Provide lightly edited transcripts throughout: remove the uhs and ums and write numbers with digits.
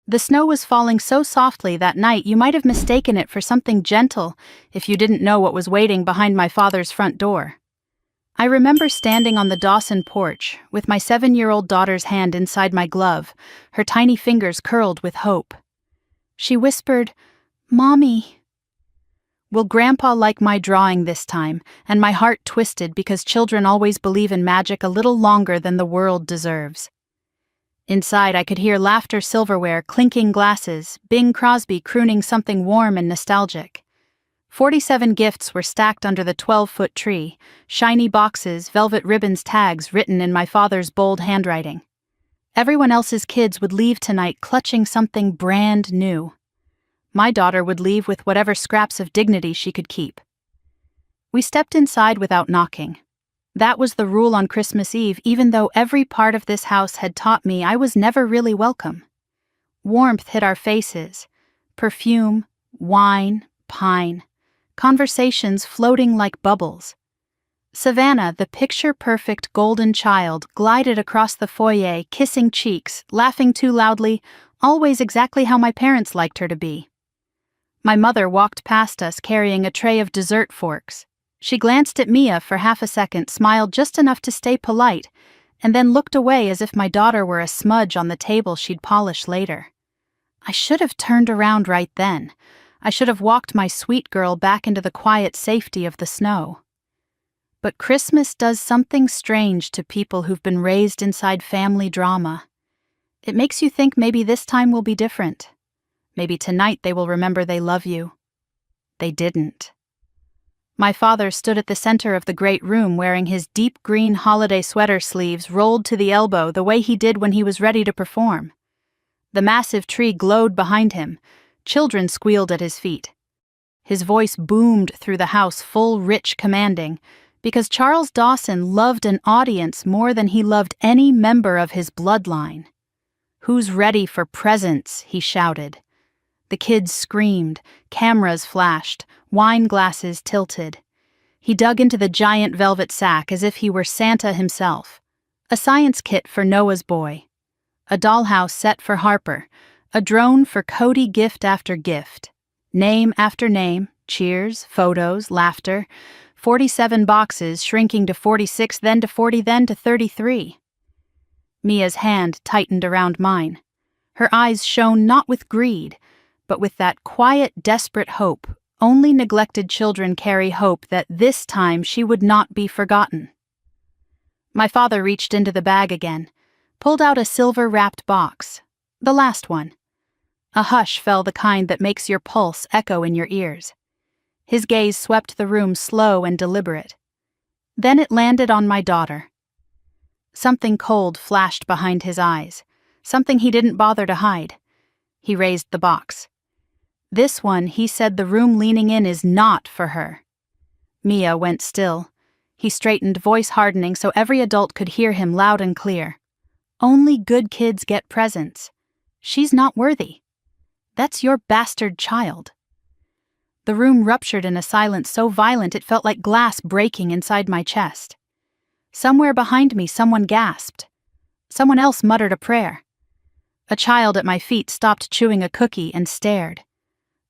The snow was falling so softly that night you might have mistaken it for something gentle if you didn't know what was waiting behind my father's front door. I remember standing on the Dawson porch, with my 7-year-old daughter's hand inside my glove, her tiny fingers curled with hope. She whispered, "Mommy." Will Grandpa like my drawing this time? And my heart twisted because children always believe in magic a little longer than the world deserves. Inside, I could hear laughter, silverware, clinking glasses, Bing Crosby crooning something warm and nostalgic. 47 gifts were stacked under the 12-foot tree, shiny boxes, velvet ribbons, tags written in my father's bold handwriting. Everyone else's kids would leave tonight clutching something brand new. My daughter would leave with whatever scraps of dignity she could keep. We stepped inside without knocking. That was the rule on Christmas Eve, even though every part of this house had taught me I was never really welcome. Warmth hit our faces. Perfume, wine, pine. Conversations floating like bubbles. Savannah, the picture-perfect golden child, glided across the foyer, kissing cheeks, laughing too loudly, always exactly how my parents liked her to be. My mother walked past us carrying a tray of dessert forks. She glanced at Mia for half a second, smiled just enough to stay polite, and then looked away as if my daughter were a smudge on the table she'd polish later. I should have turned around right then. I should have walked my sweet girl back into the quiet safety of the snow. But Christmas does something strange to people who've been raised inside family drama. It makes you think maybe this time will be different. Maybe tonight they will remember they love you. They didn't. My father stood at the center of the great room wearing his deep green holiday sweater sleeves rolled to the elbow the way he did when he was ready to perform. The massive tree glowed behind him. Children squealed at his feet. His voice boomed through the house, full, rich, commanding, because Charles Dawson loved an audience more than he loved any member of his bloodline. "Who's ready for presents?" he shouted. The kids screamed, cameras flashed, wine glasses tilted. He dug into the giant velvet sack as if he were Santa himself. A science kit for Noah's boy. A dollhouse set for Harper. A drone for Cody, gift after gift. Name after name, cheers, photos, laughter. 47 boxes shrinking to 46, then to 40, then to 33. Mia's hand tightened around mine. Her eyes shone not with greed, but with that quiet, desperate hope. Only neglected children carry hope that this time she would not be forgotten. My father reached into the bag again, pulled out a silver-wrapped box, the last one. A hush fell, the kind that makes your pulse echo in your ears. His gaze swept the room, slow and deliberate. Then it landed on my daughter. Something cold flashed behind his eyes, something he didn't bother to hide. He raised the box. "This one," he said, "the room leaning in is not for her." Mia went still. He straightened, voice hardening so every adult could hear him loud and clear. "Only good kids get presents. She's not worthy. That's your bastard child." The room ruptured in a silence so violent it felt like glass breaking inside my chest. Somewhere behind me, someone gasped. Someone else muttered a prayer. A child at my feet stopped chewing a cookie and stared.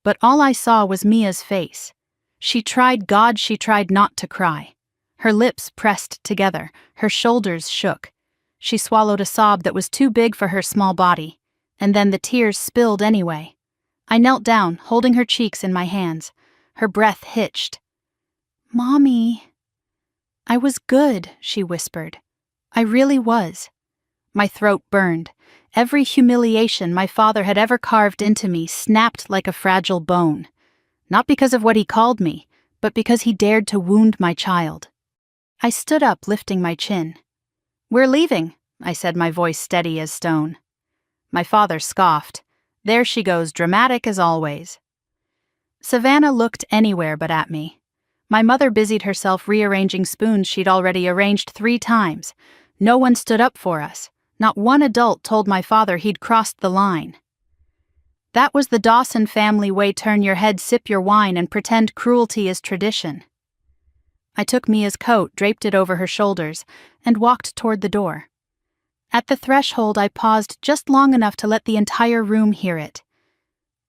But all I saw was Mia's face. She tried not to cry. Her lips pressed together, her shoulders shook. She swallowed a sob that was too big for her small body, and then the tears spilled anyway. I knelt down, holding her cheeks in my hands. Her breath hitched. "Mommy." "I was good," she whispered. "I really was." My throat burned. Every humiliation my father had ever carved into me snapped like a fragile bone. Not because of what he called me, but because he dared to wound my child. I stood up, lifting my chin. "We're leaving," I said, my voice steady as stone. My father scoffed. "There she goes, dramatic as always." Savannah looked anywhere but at me. My mother busied herself rearranging spoons she'd already arranged 3 times. No one stood up for us. Not one adult told my father he'd crossed the line. That was the Dawson family way: turn your head, sip your wine, and pretend cruelty is tradition. I took Mia's coat, draped it over her shoulders, and walked toward the door. At the threshold, I paused just long enough to let the entire room hear it.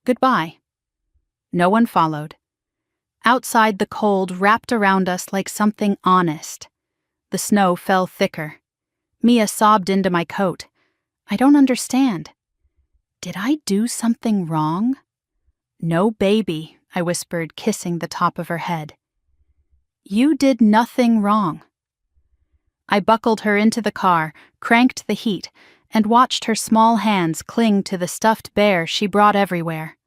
Goodbye. No one followed. Outside, the cold wrapped around us like something honest. The snow fell thicker. Mia sobbed into my coat. I don't understand. Did I do something wrong? No, baby, I whispered, kissing the top of her head. You did nothing wrong. I buckled her into the car, cranked the heat, and watched her small hands cling to the stuffed bear she brought everywhere.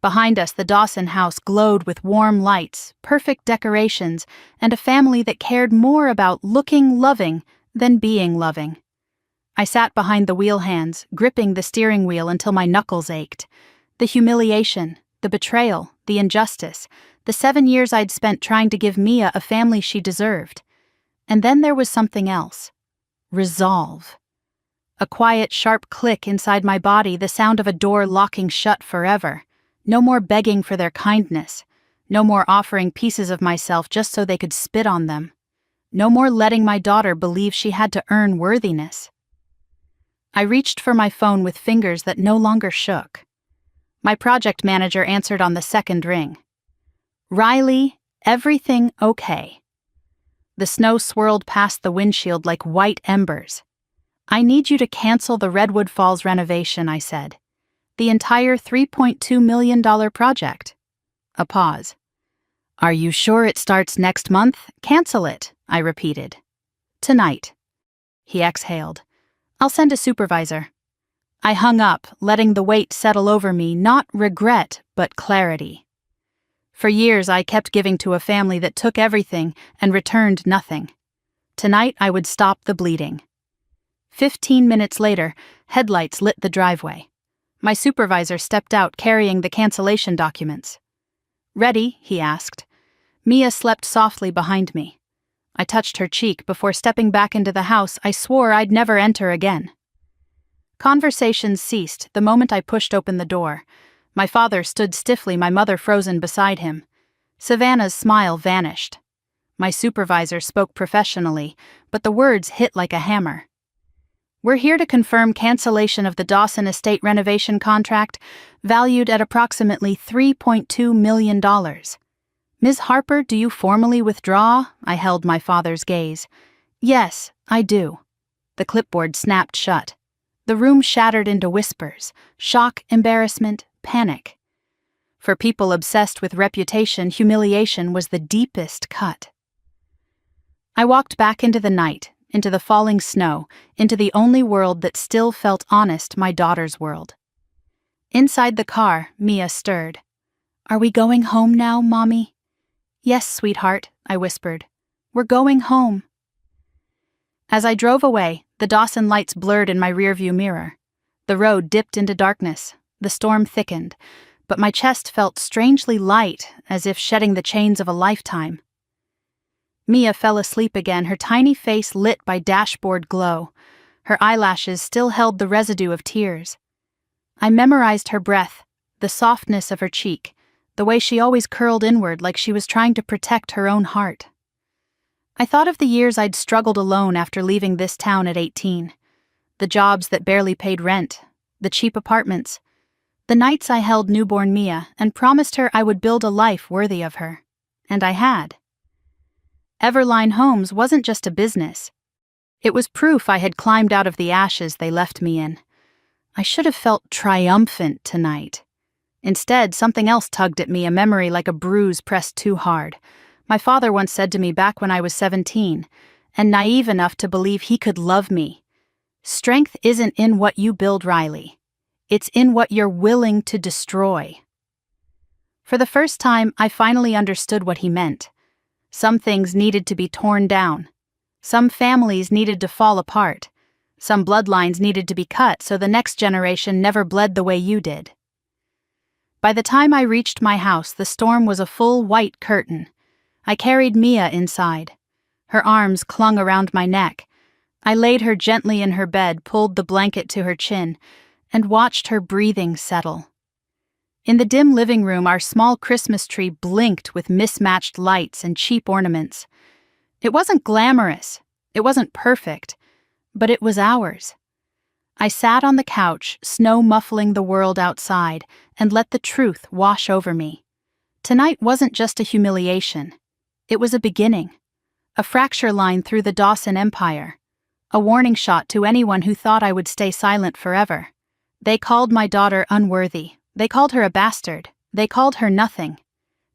Behind us, the Dawson house glowed with warm lights, perfect decorations, and a family that cared more about looking loving than being loving. I sat behind the wheel hands, gripping the steering wheel until my knuckles ached. The humiliation, the betrayal, the injustice, the 7 years I'd spent trying to give Mia a family she deserved. And then there was something else. Resolve. A quiet, sharp click inside my body, the sound of a door locking shut forever. No more begging for their kindness. No more offering pieces of myself just so they could spit on them. No more letting my daughter believe she had to earn worthiness. I reached for my phone with fingers that no longer shook. My project manager answered on the second ring. Riley, everything okay? The snow swirled past the windshield like white embers. I need you to cancel the Redwood Falls renovation, I said. The entire $3.2 million project. A pause. Are you sure it starts next month? Cancel it, I repeated. Tonight. He exhaled. I'll send a supervisor. I hung up, letting the weight settle over me, not regret, but clarity. For years, I kept giving to a family that took everything and returned nothing. Tonight, I would stop the bleeding. 15 minutes later, headlights lit the driveway. My supervisor stepped out carrying the cancellation documents. Ready? He asked. Mia slept softly behind me. I touched her cheek before stepping back into the house I swore I'd never enter again. Conversations ceased the moment I pushed open the door. My father stood stiffly, my mother frozen beside him. Savannah's smile vanished. My supervisor spoke professionally, but the words hit like a hammer. We're here to confirm cancellation of the Dawson estate renovation contract, valued at approximately $3.2 million. Ms. Harper, do you formally withdraw? I held my father's gaze. Yes, I do. The clipboard snapped shut. The room shattered into whispers, shock, embarrassment, panic. For people obsessed with reputation, humiliation was the deepest cut. I walked back into the night, into the falling snow, into the only world that still felt honest, my daughter's world. Inside the car, Mia stirred. Are we going home now, Mommy? Yes, sweetheart, I whispered. We're going home. As I drove away, the Dawson lights blurred in my rearview mirror. The road dipped into darkness. The storm thickened, but my chest felt strangely light, as if shedding the chains of a lifetime. Mia fell asleep again, her tiny face lit by dashboard glow. Her eyelashes still held the residue of tears. I memorized her breath, the softness of her cheek, the way she always curled inward like she was trying to protect her own heart. I thought of the years I'd struggled alone after leaving this town at 18. The jobs that barely paid rent, the cheap apartments, the nights I held newborn Mia and promised her I would build a life worthy of her. And I had. Everline Homes wasn't just a business. It was proof I had climbed out of the ashes they left me in. I should have felt triumphant tonight. Instead, something else tugged at me, a memory like a bruise pressed too hard. My father once said to me back when I was 17, and naive enough to believe he could love me, "Strength isn't in what you build, Riley. It's in what you're willing to destroy." For the first time, I finally understood what he meant. Some things needed to be torn down. Some families needed to fall apart. Some bloodlines needed to be cut so the next generation never bled the way you did. By the time I reached my house, the storm was a full white curtain. I carried Mia inside. Her arms clung around my neck. I laid her gently in her bed, pulled the blanket to her chin, and watched her breathing settle. In the dim living room, our small Christmas tree blinked with mismatched lights and cheap ornaments. It wasn't glamorous. It wasn't perfect. But it was ours. I sat on the couch, snow muffling the world outside, and let the truth wash over me. Tonight wasn't just a humiliation. It was a beginning. A fracture line through the Dawson empire. A warning shot to anyone who thought I would stay silent forever. They called my daughter unworthy. They called her a bastard. They called her nothing.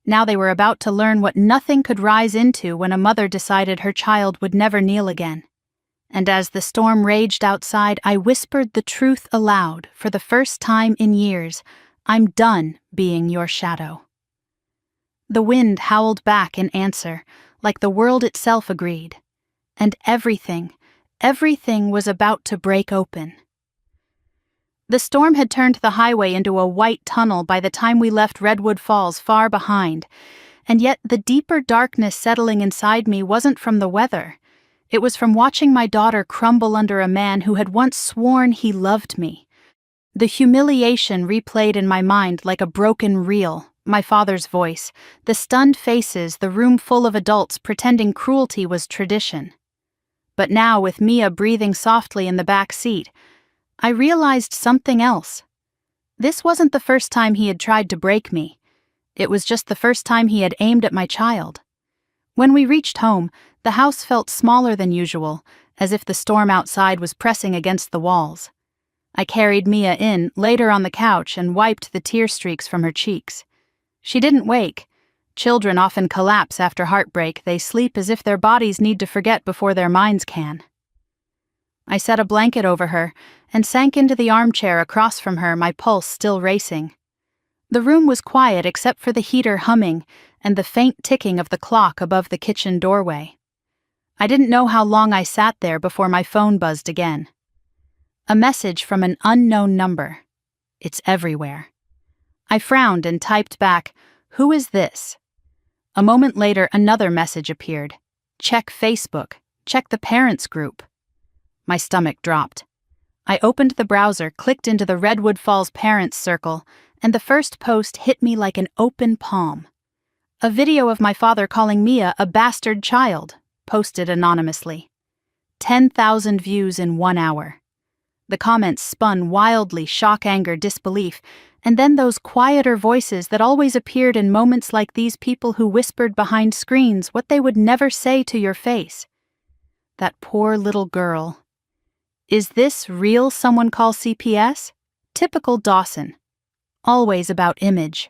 Now they were about to learn what nothing could rise into when a mother decided her child would never kneel again. And as the storm raged outside, I whispered the truth aloud for the first time in years. I'm done being your shadow. The wind howled back in answer, like the world itself agreed. And everything was about to break open. The storm had turned the highway into a white tunnel by the time we left Redwood Falls far behind, and yet the deeper darkness settling inside me wasn't from the weather. It was from watching my daughter crumble under a man who had once sworn he loved me. The humiliation replayed in my mind like a broken reel, my father's voice, the stunned faces, the room full of adults pretending cruelty was tradition. But now, with Mia breathing softly in the back seat, I realized something else. This wasn't the first time he had tried to break me. It was just the first time he had aimed at my child. When we reached home, the house felt smaller than usual, as if the storm outside was pressing against the walls. I carried Mia in, laid her on the couch, and wiped the tear streaks from her cheeks. She didn't wake. Children often collapse after heartbreak. They sleep as if their bodies need to forget before their minds can. I set a blanket over her and sank into the armchair across from her, my pulse still racing. The room was quiet except for the heater humming and the faint ticking of the clock above the kitchen doorway. I didn't know how long I sat there before my phone buzzed again. A message from an unknown number. It's everywhere. I frowned and typed back, "Who is this?" A moment later, another message appeared. "Check Facebook. Check the parents group." My stomach dropped. I opened the browser, clicked into the Redwood Falls Parents Circle, and the first post hit me like an open palm. A video of my father calling Mia a bastard child, posted anonymously. 10,000 views in 1 hour. The comments spun wildly, shock, anger, disbelief, and then those quieter voices that always appeared in moments like these, people who whispered behind screens what they would never say to your face. That poor little girl. Is this real, someone call CPS? Typical Dawson. Always about image.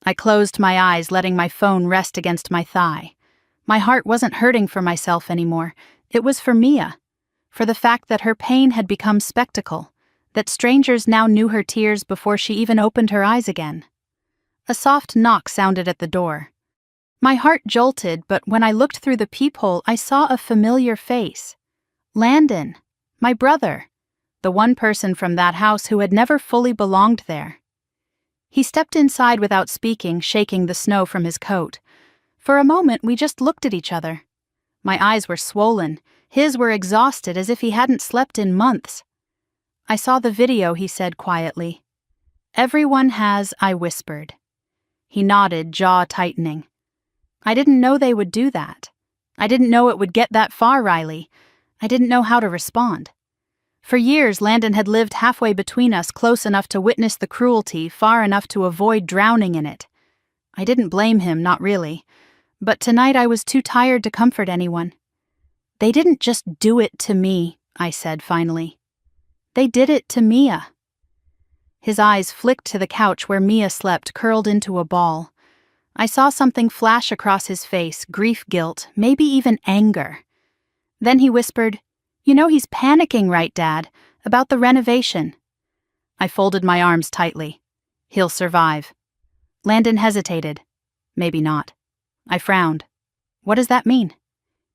I closed my eyes, letting my phone rest against my thigh. My heart wasn't hurting for myself anymore. It was for Mia. For the fact that her pain had become spectacle, that strangers now knew her tears before she even opened her eyes again. A soft knock sounded at the door. My heart jolted, but when I looked through the peephole, I saw a familiar face. Landon, my brother, the one person from that house who had never fully belonged there. He stepped inside without speaking, shaking the snow from his coat. For a moment, we just looked at each other. My eyes were swollen. His were exhausted, as if he hadn't slept in months. "I saw the video," he said quietly. "Everyone has," I whispered. He nodded, jaw tightening. "I didn't know they would do that. I didn't know it would get that far, Riley. I didn't know how to respond." For years, Landon had lived halfway between us, close enough to witness the cruelty, far enough to avoid drowning in it. I didn't blame him, not really. But tonight I was too tired to comfort anyone. "They didn't just do it to me," I said finally. "They did it to Mia." His eyes flicked to the couch where Mia slept, curled into a ball. I saw something flash across his face, grief, guilt, maybe even anger. Then he whispered, "You know he's panicking, right, Dad, about the renovation." I folded my arms tightly. "He'll survive." Landon hesitated. "Maybe not." I frowned. "What does that mean?"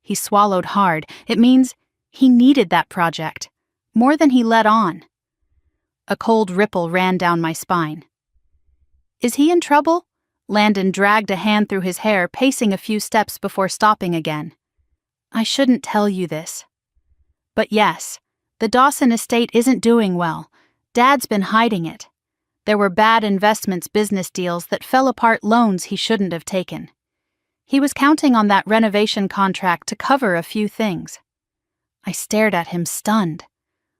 He swallowed hard. "It means he needed that project, more than he let on." A cold ripple ran down my spine. "Is he in trouble?" Landon dragged a hand through his hair, pacing a few steps before stopping again. "I shouldn't tell you this. But yes, the Dawson estate isn't doing well. Dad's been hiding it. There were bad investments, business deals that fell apart, loans he shouldn't have taken. He was counting on that renovation contract to cover a few things." I stared at him, stunned.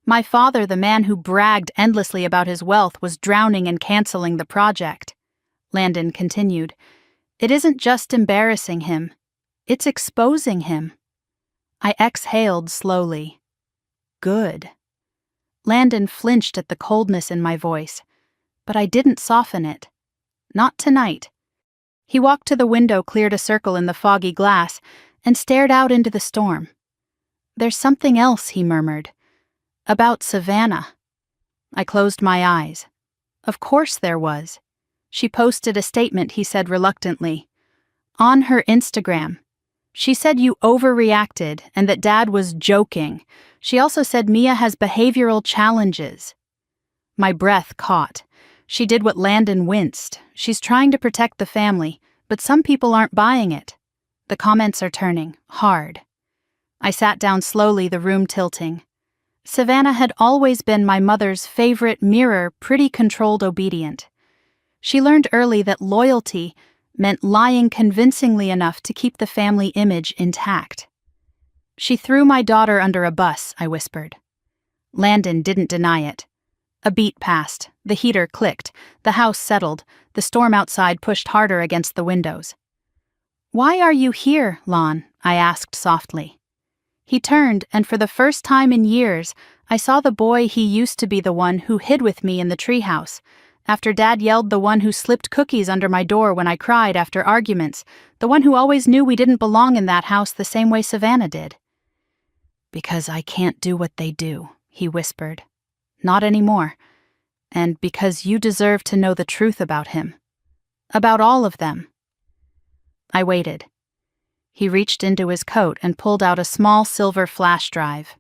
My father, the man who bragged endlessly about his wealth, was drowning and canceling the project. Landon continued. It isn't just embarrassing him. It's exposing him. I exhaled slowly. Good. Landon flinched at the coldness in my voice, but I didn't soften it. Not tonight. He walked to the window, cleared a circle in the foggy glass, and stared out into the storm. There's something else, he murmured. About Savannah. I closed my eyes. Of course there was. She posted a statement, he said reluctantly. On her Instagram. She said you overreacted and that Dad was joking. She also said Mia has behavioral challenges. My breath caught. She did what Landon winced. She's trying to protect the family, but some people aren't buying it. The comments are turning hard. I sat down slowly, the room tilting. Savannah had always been my mother's favorite mirror, pretty controlled, obedient. She learned early that loyalty meant lying convincingly enough to keep the family image intact. She threw my daughter under a bus, I whispered. Landon didn't deny it. A beat passed, the heater clicked, the house settled, the storm outside pushed harder against the windows. Why are you here, Lon? I asked softly. He turned, and for the first time in years, I saw the boy he used to be, the one who hid with me in the treehouse. After Dad yelled, the one who slipped cookies under my door when I cried after arguments, the one who always knew we didn't belong in that house the same way Savannah did. Because I can't do what they do, he whispered. Not anymore. And because you deserve to know the truth about him. About all of them. I waited. He reached into his coat and pulled out a small silver flash drive.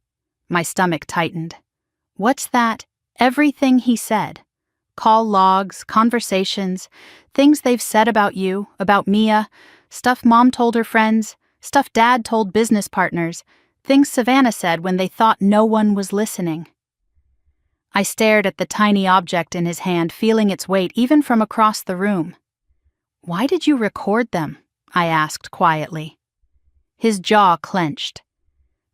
My stomach tightened. What's that? Everything he said. Call logs, conversations, things they've said about you, about Mia, stuff Mom told her friends, stuff Dad told business partners, things Savannah said when they thought no one was listening. I stared at the tiny object in his hand, feeling its weight even from across the room. Why did you record them? I asked quietly. His jaw clenched.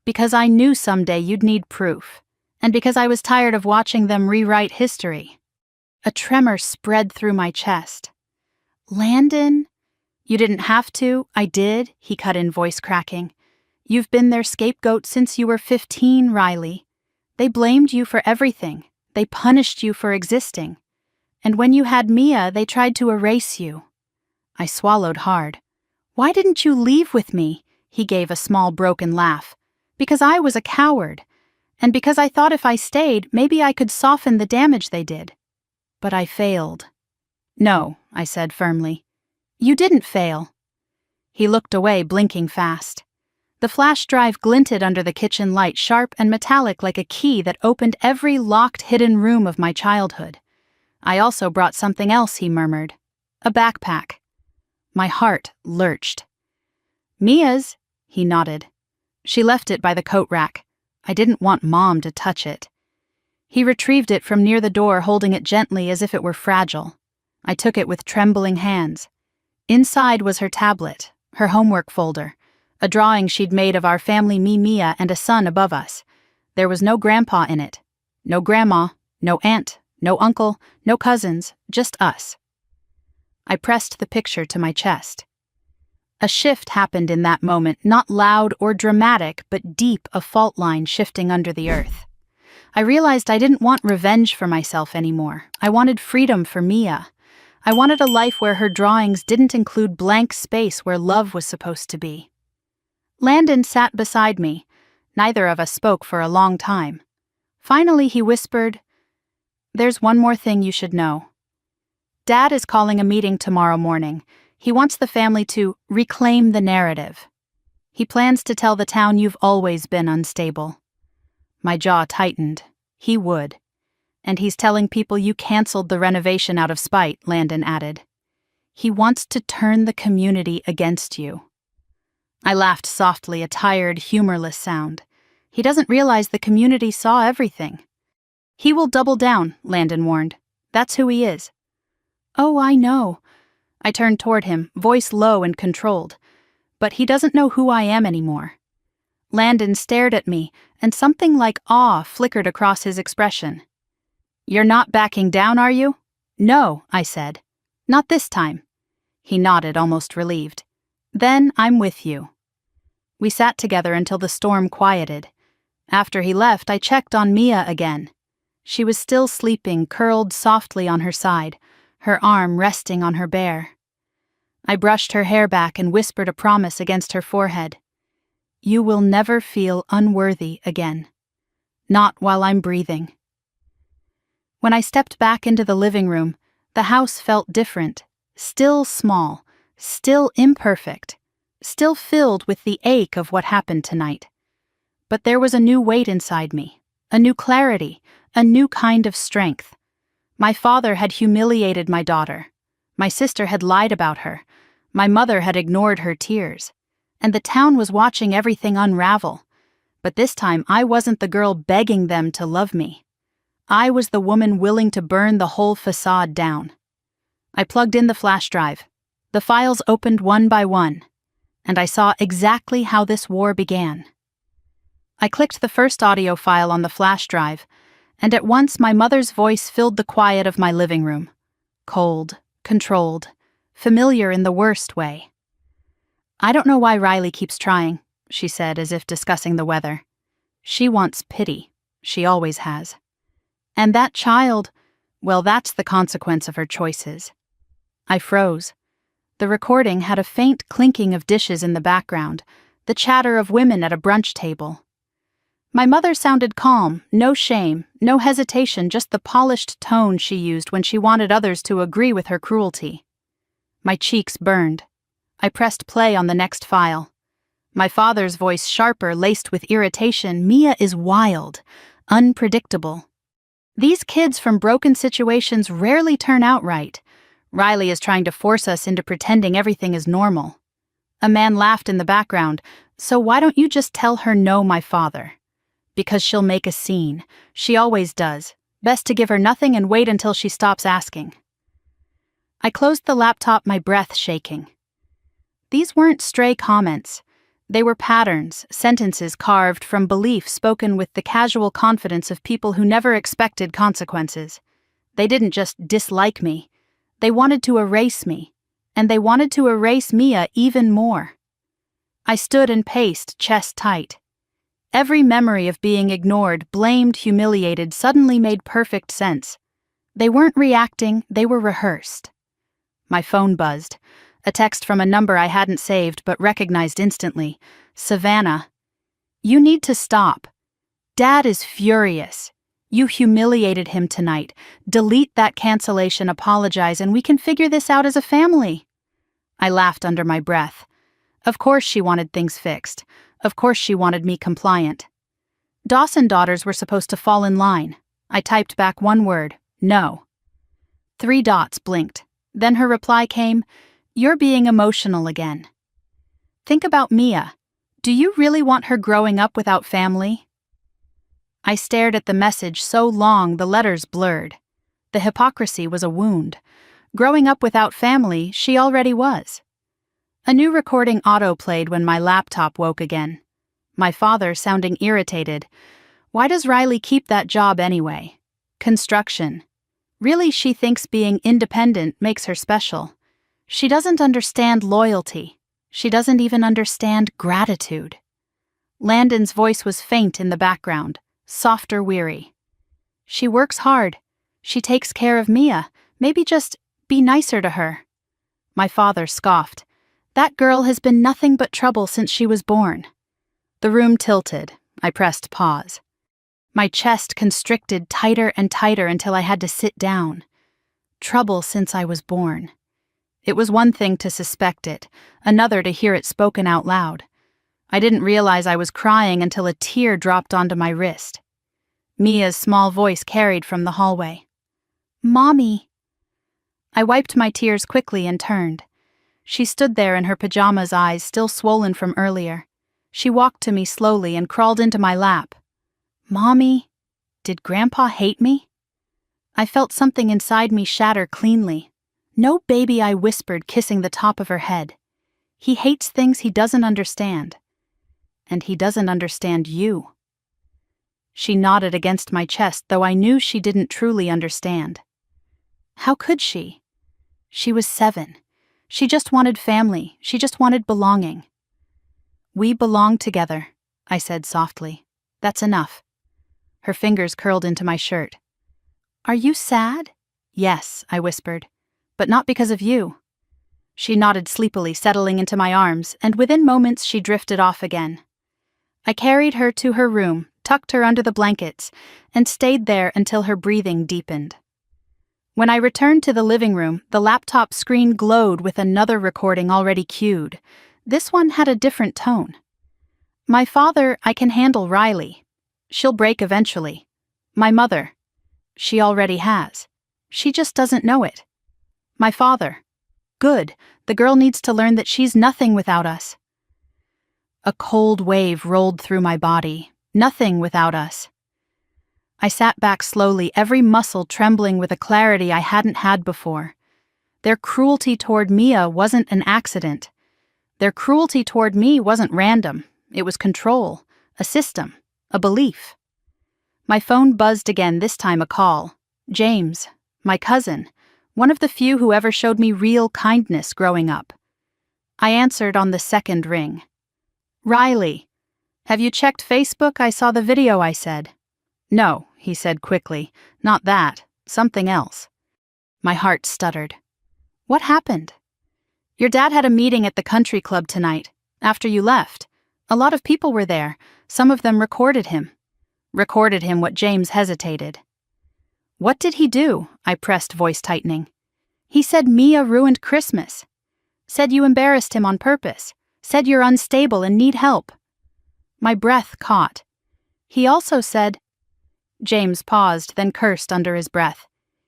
Because I knew someday you'd need proof, and because I was tired of watching them rewrite history. A tremor spread through my chest. Landon? You didn't have to, I did, he cut in, voice cracking. You've been their scapegoat since you were 15, Riley. They blamed you for everything. They punished you for existing. And when you had Mia, they tried to erase you. I swallowed hard. Why didn't you leave with me? He gave a small broken laugh. Because I was a coward. And because I thought if I stayed, maybe I could soften the damage they did. But I failed. No, I said firmly. You didn't fail. He looked away, blinking fast. The flash drive glinted under the kitchen light, sharp and metallic like a key that opened every locked, hidden room of my childhood. I also brought something else, he murmured. A backpack. My heart lurched. Mia's, he nodded. She left it by the coat rack. I didn't want Mom to touch it. He retrieved it from near the door, holding it gently as if it were fragile. I took it with trembling hands. Inside was her tablet, her homework folder, a drawing she'd made of our family, me, Mia, and a son above us. There was no grandpa in it. No grandma, no aunt, no uncle, no cousins, just us. I pressed the picture to my chest. A shift happened in that moment, not loud or dramatic, but deep, a fault line shifting under the earth. I realized I didn't want revenge for myself anymore. I wanted freedom for Mia. I wanted a life where her drawings didn't include blank space where love was supposed to be. Landon sat beside me. Neither of us spoke for a long time. Finally, he whispered, "There's one more thing you should know. Dad is calling a meeting tomorrow morning. He wants the family to reclaim the narrative. He plans to tell the town you've always been unstable." My jaw tightened. He would. And he's telling people you canceled the renovation out of spite, Landon added. He wants to turn the community against you. I laughed softly, a tired, humorless sound. He doesn't realize the community saw everything. He will double down, Landon warned. That's who he is. Oh, I know. I turned toward him, voice low and controlled. But he doesn't know who I am anymore. Landon stared at me, and something like awe flickered across his expression. "You're not backing down, are you?" "No," I said. "Not this time." He nodded, almost relieved. "Then I'm with you." We sat together until the storm quieted. After he left, I checked on Mia again. She was still sleeping, curled softly on her side, her arm resting on her bear. I brushed her hair back and whispered a promise against her forehead. "You will never feel unworthy again. Not while I'm breathing." When I stepped back into the living room, the house felt different, still small, still imperfect, still filled with the ache of what happened tonight. But there was a new weight inside me, a new clarity, a new kind of strength. My father had humiliated my daughter. My sister had lied about her. My mother had ignored her tears. And the town was watching everything unravel. But this time I wasn't the girl begging them to love me. I was the woman willing to burn the whole facade down. I plugged in the flash drive. The files opened one by one, and I saw exactly how this war began. I clicked the first audio file on the flash drive, and at once my mother's voice filled the quiet of my living room. Cold, controlled, familiar in the worst way. "I don't know why Riley keeps trying," she said, as if discussing the weather. "She wants pity. She always has. And that child, well, that's the consequence of her choices." I froze. The recording had a faint clinking of dishes in the background, the chatter of women at a brunch table. My mother sounded calm, no shame, no hesitation, just the polished tone she used when she wanted others to agree with her cruelty. My cheeks burned. I pressed play on the next file. My father's voice sharper, laced with irritation. "Mia is wild, unpredictable. These kids from broken situations rarely turn out right. Riley is trying to force us into pretending everything is normal." A man laughed in the background. "So why don't you just tell her no, my father?" "Because she'll make a scene. She always does. Best to give her nothing and wait until she stops asking." I closed the laptop, my breath shaking. These weren't stray comments. They were patterns, sentences carved from belief spoken with the casual confidence of people who never expected consequences. They didn't just dislike me. They wanted to erase me. And they wanted to erase Mia even more. I stood and paced, chest tight. Every memory of being ignored, blamed, humiliated suddenly made perfect sense. They weren't reacting, they were rehearsed. My phone buzzed. A text from a number I hadn't saved but recognized instantly. "Savannah. You need to stop. Dad is furious. You humiliated him tonight. Delete that cancellation, apologize, and we can figure this out as a family." I laughed under my breath. Of course she wanted things fixed. Of course she wanted me compliant. Dawson daughters were supposed to fall in line. I typed back one word: no. 3 dots blinked. Then her reply came: "You're being emotional again." Think about Mia. Do you really want her growing up without family? I stared at the message so long the letters blurred. The hypocrisy was a wound. Growing up without family, she already was. A new recording auto-played when my laptop woke again. My father sounding irritated. "Why does Riley keep that job anyway? Construction. Really, she thinks being independent makes her special. She doesn't understand loyalty. She doesn't even understand gratitude." Landon's voice was faint in the background, softer, weary. "She works hard. She takes care of Mia. Maybe just be nicer to her." My father scoffed. "That girl has been nothing but trouble since she was born." The room tilted. I pressed pause. My chest constricted tighter and tighter until I had to sit down. Trouble since I was born. It was one thing to suspect it, another to hear it spoken out loud. I didn't realize I was crying until a tear dropped onto my wrist. Mia's small voice carried from the hallway. "Mommy." I wiped my tears quickly and turned. She stood there in her pajamas, eyes still swollen from earlier. She walked to me slowly and crawled into my lap. "Mommy, did Grandpa hate me?" I felt something inside me shatter cleanly. "No, baby," I whispered, kissing the top of her head. "He hates things he doesn't understand." and he doesn't understand you." She nodded against my chest, though I knew she didn't truly understand. How could she? She was 7. She just wanted family. She just wanted belonging. "We belong together," I said softly. "That's enough." Her fingers curled into my shirt. "Are you sad?" "Yes," I whispered, "but not because of you." She nodded sleepily, settling into my arms, and within moments she drifted off again. I carried her to her room, tucked her under the blankets, and stayed there until her breathing deepened. When I returned to the living room, the laptop screen glowed with another recording already queued. This one had a different tone. "My father, I can handle Riley. She'll break eventually. My mother, she already has. She just doesn't know it. My father, good, the girl needs to learn that she's nothing without us." A cold wave rolled through my body. Nothing without us. I sat back slowly, every muscle trembling with a clarity I hadn't had before. Their cruelty toward Mia wasn't an accident. Their cruelty toward me wasn't random. It was control, a system, a belief. My phone buzzed again, this time a call. James, my cousin, one of the few who ever showed me real kindness growing up. I answered on the second ring. "Riley, have you checked Facebook? I saw the video," I said. "No," he said quickly. "Not that. Something else." My heart stuttered. "What happened?" "Your dad had a meeting at the country club tonight, after you left. A lot of people were there. Some of them recorded him." Recorded him. What? James hesitated. "What did he do?" I pressed, voice tightening. "He said Mia ruined Christmas. Said you embarrassed him on purpose. Said you're unstable and need help." My breath caught. "He also said—" James paused, then cursed under his breath.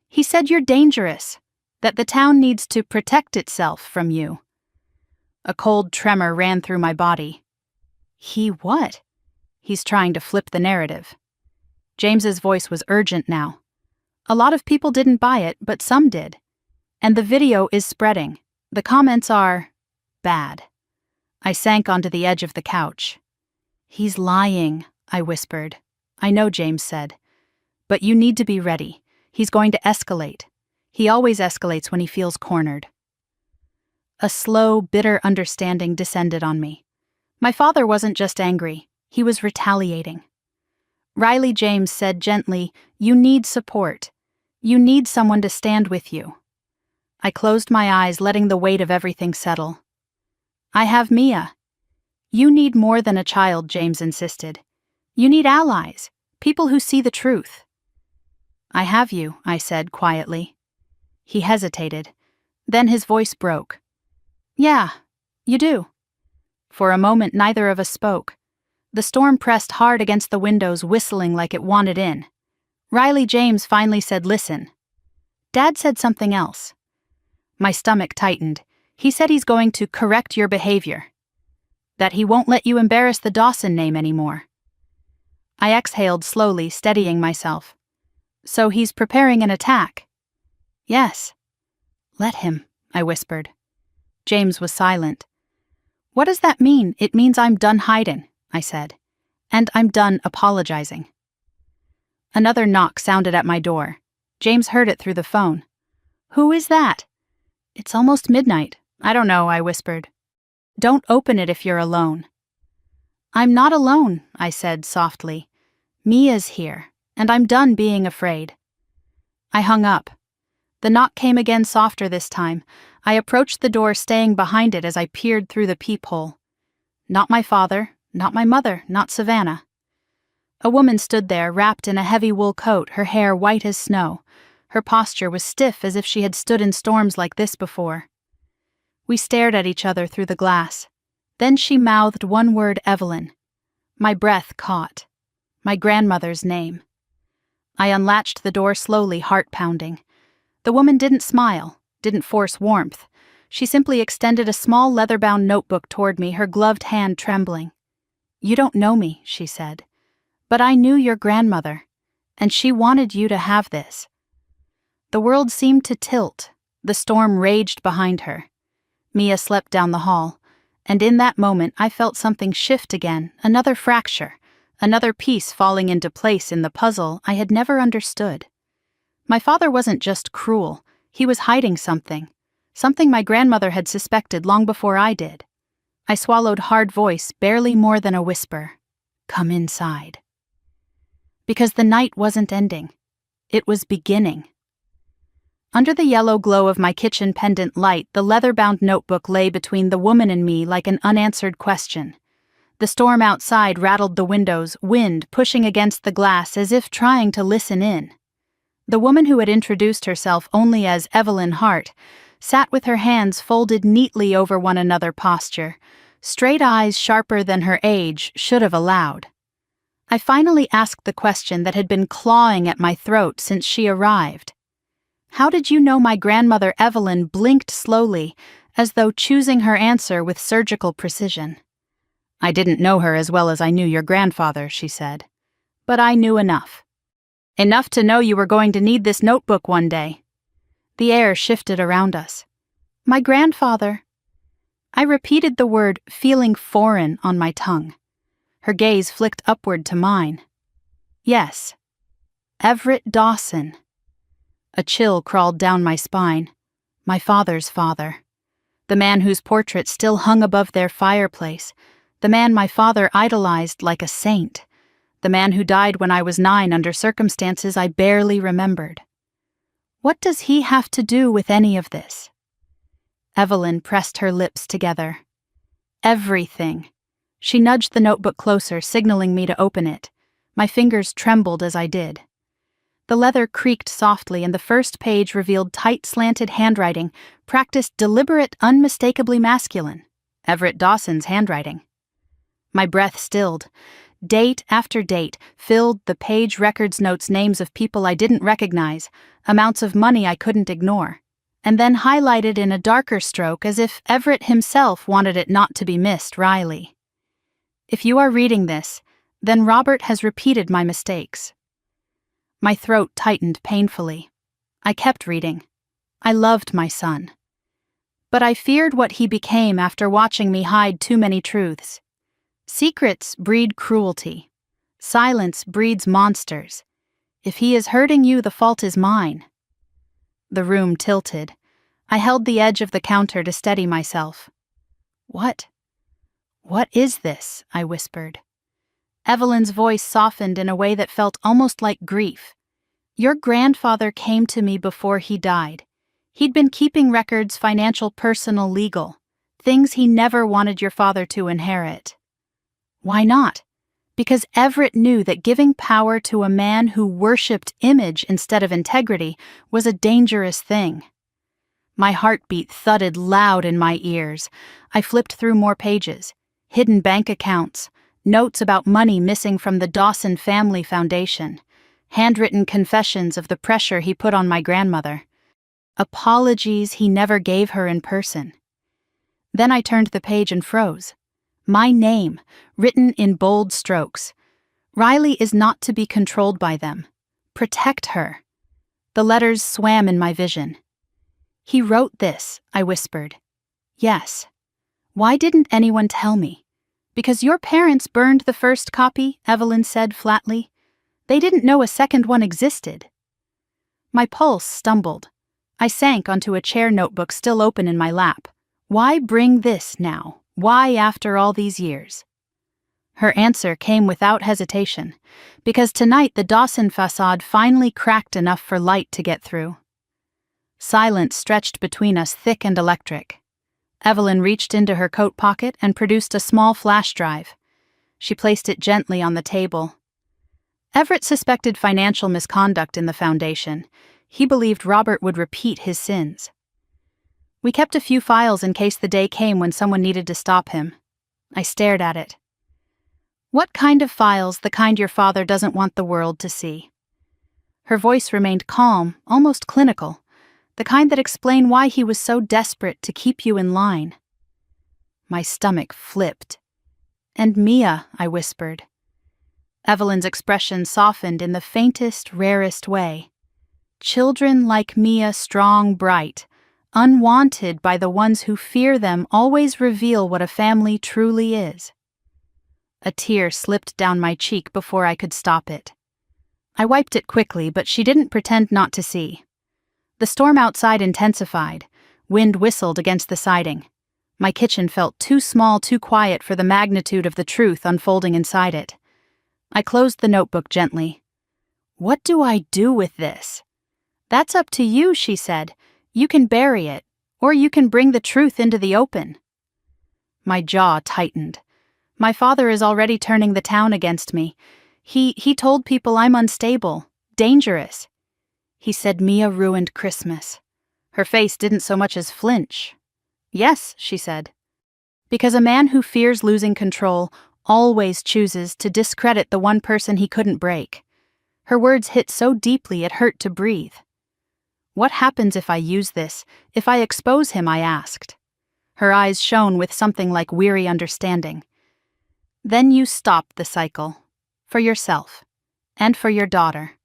"He said you're dangerous, that the town needs to protect itself from you." A cold tremor ran through my body. "He what?" He's trying to flip the narrative. James's voice was urgent now. "A lot of people didn't buy it, but some did. And the video is spreading. The comments are bad." I sank onto the edge of the couch. "He's lying," I whispered. "I know," James said. "But you need to be ready. He's going to escalate. He always escalates when he feels cornered." A slow, bitter understanding descended on me. My father wasn't just angry. He was retaliating. "Riley," James said gently, "you need support. You need someone to stand with you." I closed my eyes, letting the weight of everything settle. "I have Mia." "You need more than a child," James insisted. "You need allies, people who see the truth." "I have you," I said quietly. He hesitated. Then his voice broke. "Yeah, you do." For a moment, neither of us spoke. The storm pressed hard against the windows, whistling like it wanted in. Riley, James finally said, "Listen." "Dad said something else." My stomach tightened. "He said he's going to correct your behavior. That he won't let you embarrass the Dawson name anymore." I exhaled slowly, steadying myself. "So he's preparing an attack?" "Yes." "Let him," I whispered. James was silent. "What does that mean?" "It means I'm done hiding," I said. "And I'm done apologizing." Another knock sounded at my door. James heard it through the phone. "Who is that?" "It's almost midnight." "I don't know," I whispered. "Don't open it if you're alone." "I'm not alone," I said softly. "Mia's here, and I'm done being afraid." I hung up. The knock came again, softer this time. I approached the door, staying behind it as I peered through the peephole. Not my father, not my mother, not Savannah. A woman stood there, wrapped in a heavy wool coat, her hair white as snow. Her posture was stiff, as if she had stood in storms like this before. We stared at each other through the glass. Then she mouthed one word: "Evelyn." My breath caught. My grandmother's name. I unlatched the door slowly, heart pounding. The woman didn't smile, didn't force warmth. She simply extended a small leather-bound notebook toward me, her gloved hand trembling. "You don't know me," she said. "But I knew your grandmother, and she wanted you to have this." The world seemed to tilt. The storm raged behind her. Mia slept down the hall, And in that moment I felt something shift again, another fracture, another piece falling into place in the puzzle I had never understood. My father wasn't just cruel, he was hiding something my grandmother had suspected long before I did. I swallowed hard voice, barely more than a whisper. Come inside. Because the night wasn't ending. It was beginning. Under the yellow glow of my kitchen pendant light, the leather-bound notebook lay between the woman and me like an unanswered question. The storm outside rattled the windows, wind pushing against the glass as if trying to listen in. The woman who had introduced herself only as Evelyn Hart sat with her hands folded neatly over one another posture, straight eyes sharper than her age should have allowed. I finally asked the question that had been clawing at my throat since she arrived. How did you know my grandmother Evelyn blinked slowly, as though choosing her answer with surgical precision? I didn't know her as well as I knew your grandfather, she said. But I knew enough. Enough to know you were going to need this notebook one day. The air shifted around us. My grandfather. I repeated the word, feeling foreign on my tongue. Her gaze flicked upward to mine. Yes. Everett Dawson. A chill crawled down my spine. My father's father. The man whose portrait still hung above their fireplace. The man my father idolized like a saint. The man who died when I was 9 under circumstances I barely remembered. What does he have to do with any of this? Evelyn pressed her lips together. Everything. She nudged the notebook closer, signaling me to open it. My fingers trembled as I did. The leather creaked softly, and the first page revealed tight, slanted handwriting, practiced deliberate, unmistakably masculine. Everett Dawson's handwriting. My breath stilled. Date after date filled the page records notes names of people I didn't recognize, amounts of money I couldn't ignore, and then highlighted in a darker stroke as if Everett himself wanted it not to be missed, Riley. If you are reading this, then Robert has repeated my mistakes. My throat tightened painfully. I kept reading. I loved my son. But I feared what he became after watching me hide too many truths. Secrets breed cruelty. Silence breeds monsters. If he is hurting you, the fault is mine. The room tilted. I held the edge of the counter to steady myself. What is this? I whispered. Evelyn's voice softened in a way that felt almost like grief. Your grandfather came to me before he died. He'd been keeping records, financial, personal, legal. Things he never wanted your father to inherit. Why not? Because Everett knew that giving power to a man who worshipped image instead of integrity was a dangerous thing. My heartbeat thudded loud in my ears. I flipped through more pages. Hidden bank accounts, notes about money missing from the Dawson Family Foundation, handwritten confessions of the pressure he put on my grandmother, apologies he never gave her in person. Then I turned the page and froze. My name, written in bold strokes. Riley is not to be controlled by them. Protect her. The letters swam in my vision. He wrote this, I whispered. Yes. Why didn't anyone tell me? Because your parents burned the first copy, Evelyn said flatly. They didn't know a second one existed. My pulse stumbled. I sank onto a chair notebook still open in my lap. Why bring this now? Why after all these years? Her answer came without hesitation, because tonight the Dawson facade finally cracked enough for light to get through. Silence stretched between us, thick and electric. Evelyn reached into her coat pocket and produced a small flash drive. She placed it gently on the table. Everett suspected financial misconduct in the foundation. He believed Robert would repeat his sins. We kept a few files in case the day came when someone needed to stop him. I stared at it. What kind of files? The kind your father doesn't want the world to see. Her voice remained calm, almost clinical. The kind that explained why he was so desperate to keep you in line. My stomach flipped. And Mia, I whispered. Evelyn's expression softened in the faintest, rarest way. Children like Mia, strong, bright, Unwanted by the ones who fear them always reveal what a family truly is. A tear slipped down my cheek before I could stop it. I wiped it quickly, but she didn't pretend not to see. The storm outside intensified. Wind whistled against the siding. My kitchen felt too small, too quiet for the magnitude of the truth unfolding inside it. I closed the notebook gently. "What do I do with this?" "That's up to you," she said. "You can bury it, or you can bring the truth into the open." My jaw tightened. My father is already turning the town against me. He told people I'm unstable, dangerous. He said Mia ruined Christmas. Her face didn't so much as flinch. "Yes," she said. "Because a man who fears losing control always chooses to discredit the one person he couldn't break." Her words hit so deeply it hurt to breathe. "What happens if I use this, if I expose him?" I asked. Her eyes shone with something like weary understanding. "Then you stop the cycle. For yourself. And for your daughter."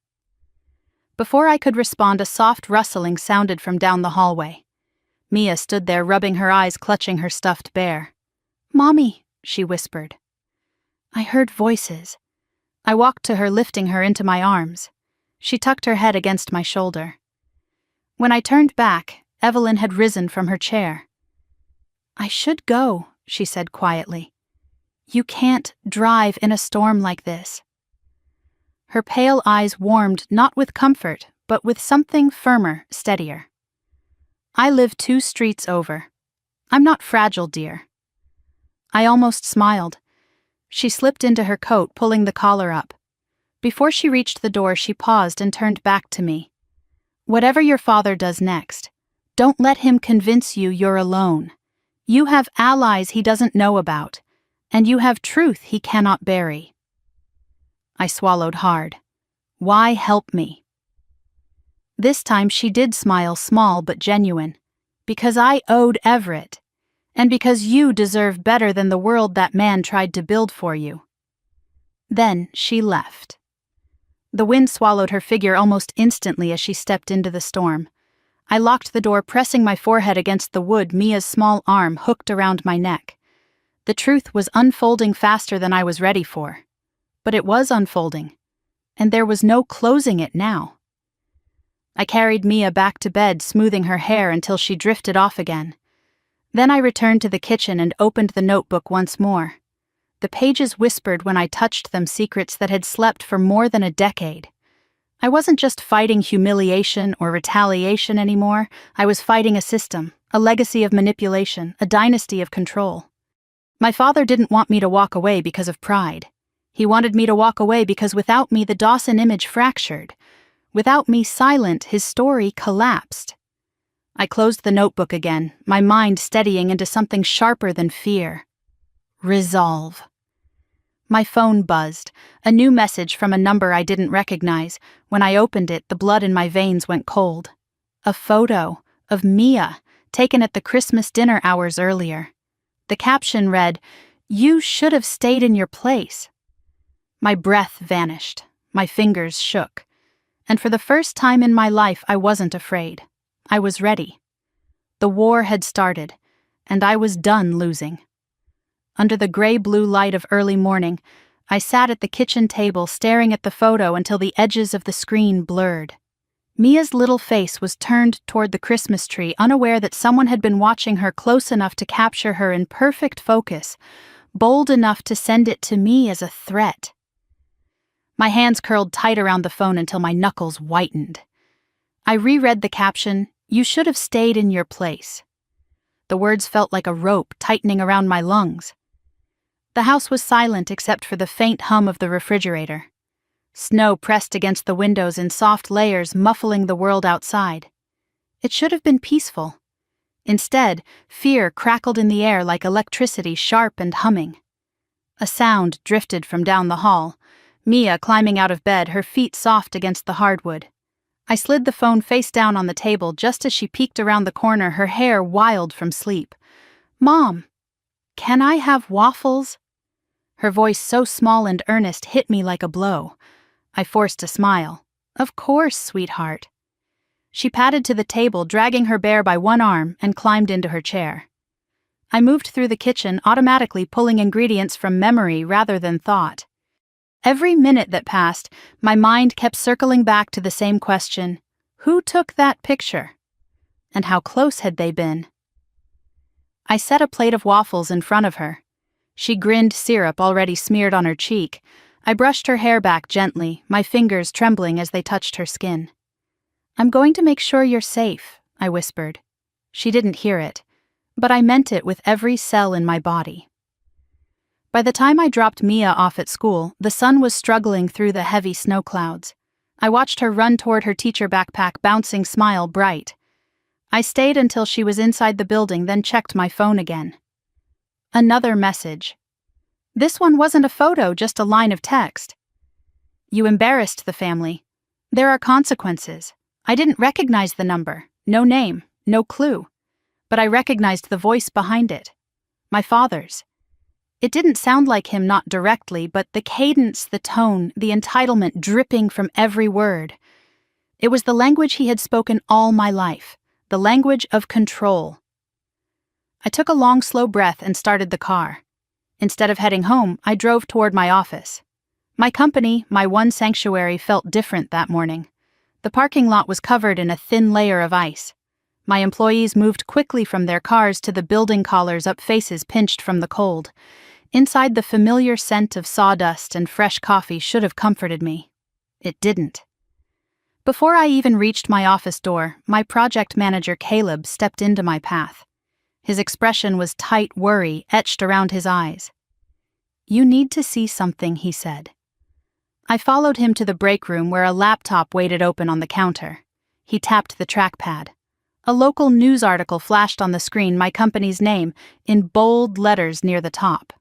Before I could respond, a soft rustling sounded from down the hallway. Mia stood there, rubbing her eyes, clutching her stuffed bear. "Mommy," she whispered. I heard voices. I walked to her, lifting her into my arms. She tucked her head against my shoulder. When I turned back, Evelyn had risen from her chair. "I should go," she said quietly. "You can't drive in a storm like this." Her pale eyes warmed not with comfort, but with something firmer, steadier. "I live 2 streets over. I'm not fragile, dear." I almost smiled. She slipped into her coat, pulling the collar up. Before she reached the door, she paused and turned back to me. "Whatever your father does next, don't let him convince you you're alone. You have allies he doesn't know about, and you have truth he cannot bury." I swallowed hard. Why help me? This time she did smile, small but genuine. "Because I owed Everett, and because you deserve better than the world that man tried to build for you." Then she left. The wind swallowed her figure almost instantly as she stepped into the storm. I locked the door, pressing my forehead against the wood, Mia's small arm hooked around my neck. The truth was unfolding faster than I was ready for. But it was unfolding, and there was no closing it now. I carried Mia back to bed, smoothing her hair until she drifted off again. Then I returned to the kitchen and opened the notebook once more. The pages whispered when I touched them secrets that had slept for more than a decade. I wasn't just fighting humiliation or retaliation anymore. I was fighting a system, a legacy of manipulation, a dynasty of control. My father didn't want me to walk away because of pride. He wanted me to walk away because without me the Dawson image fractured. Without me silent, his story collapsed. I closed the notebook again, my mind steadying into something sharper than fear. Resolve. My phone buzzed, a new message from a number I didn't recognize. When I opened it, the blood in my veins went cold. A photo of Mia, taken at the Christmas dinner hours earlier. The caption read, "You should have stayed in your place." My breath vanished, my fingers shook, and for the first time in my life I wasn't afraid. I was ready. The war had started, and I was done losing. Under the gray-blue light of early morning, I sat at the kitchen table staring at the photo until the edges of the screen blurred. Mia's little face was turned toward the Christmas tree, unaware that someone had been watching her close enough to capture her in perfect focus, bold enough to send it to me as a threat. My hands curled tight around the phone until my knuckles whitened. I reread the caption, "You should have stayed in your place." The words felt like a rope tightening around my lungs. The house was silent except for the faint hum of the refrigerator. Snow pressed against the windows in soft layers, muffling the world outside. It should have been peaceful. Instead, fear crackled in the air like electricity, sharp and humming. A sound drifted from down the hall, Mia climbing out of bed, her feet soft against the hardwood. I slid the phone face down on the table just as she peeked around the corner, her hair wild from sleep. "Mom, can I have waffles?" Her voice, so small and earnest, hit me like a blow. I forced a smile. "Of course, sweetheart." She padded to the table, dragging her bear by one arm, and climbed into her chair. I moved through the kitchen, automatically pulling ingredients from memory rather than thought. Every minute that passed, my mind kept circling back to the same question: who took that picture? And how close had they been? I set a plate of waffles in front of her. She grinned, syrup already smeared on her cheek. I brushed her hair back gently, my fingers trembling as they touched her skin. "I'm going to make sure you're safe," I whispered. She didn't hear it, but I meant it with every cell in my body. By the time I dropped Mia off at school, the sun was struggling through the heavy snow clouds. I watched her run toward her teacher backpack, bouncing smile bright. I stayed until she was inside the building, then checked my phone again. Another message. This one wasn't a photo, just a line of text. "You embarrassed the family. There are consequences." I didn't recognize the number, no name, no clue. But I recognized the voice behind it. My father's. It didn't sound like him, not directly, but the cadence, the tone, the entitlement dripping from every word. It was the language he had spoken all my life, the language of control. I took a long, slow breath and started the car. Instead of heading home, I drove toward my office. My company, my one sanctuary, felt different that morning. The parking lot was covered in a thin layer of ice. My employees moved quickly from their cars to the building collars up, faces pinched from the cold. Inside, the familiar scent of sawdust and fresh coffee should have comforted me. It didn't. Before I even reached my office door, my project manager Caleb stepped into my path. His expression was tight worry etched around his eyes. "You need to see something," he said. I followed him to the break room where a laptop waited open on the counter. He tapped the trackpad. A local news article flashed on the screen, my company's name, in bold letters near the top.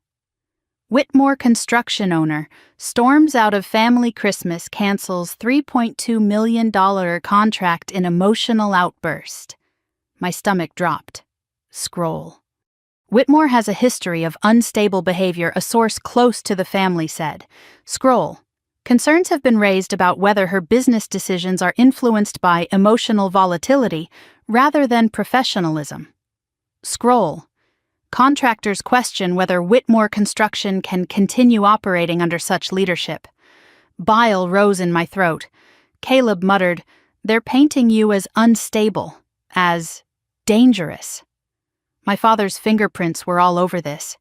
"Whitmore construction owner storms out of family Christmas, cancels $3.2 million contract in emotional outburst." My stomach dropped. Scroll. "Whitmore has a history of unstable behavior," a source close to the family said. Scroll. "Concerns have been raised about whether her business decisions are influenced by emotional volatility rather than professionalism." Scroll. "Contractors question whether Whitmore Construction can continue operating under such leadership." Bile rose in my throat. Caleb muttered, "They're painting you as unstable, as dangerous." My father's fingerprints were all over this.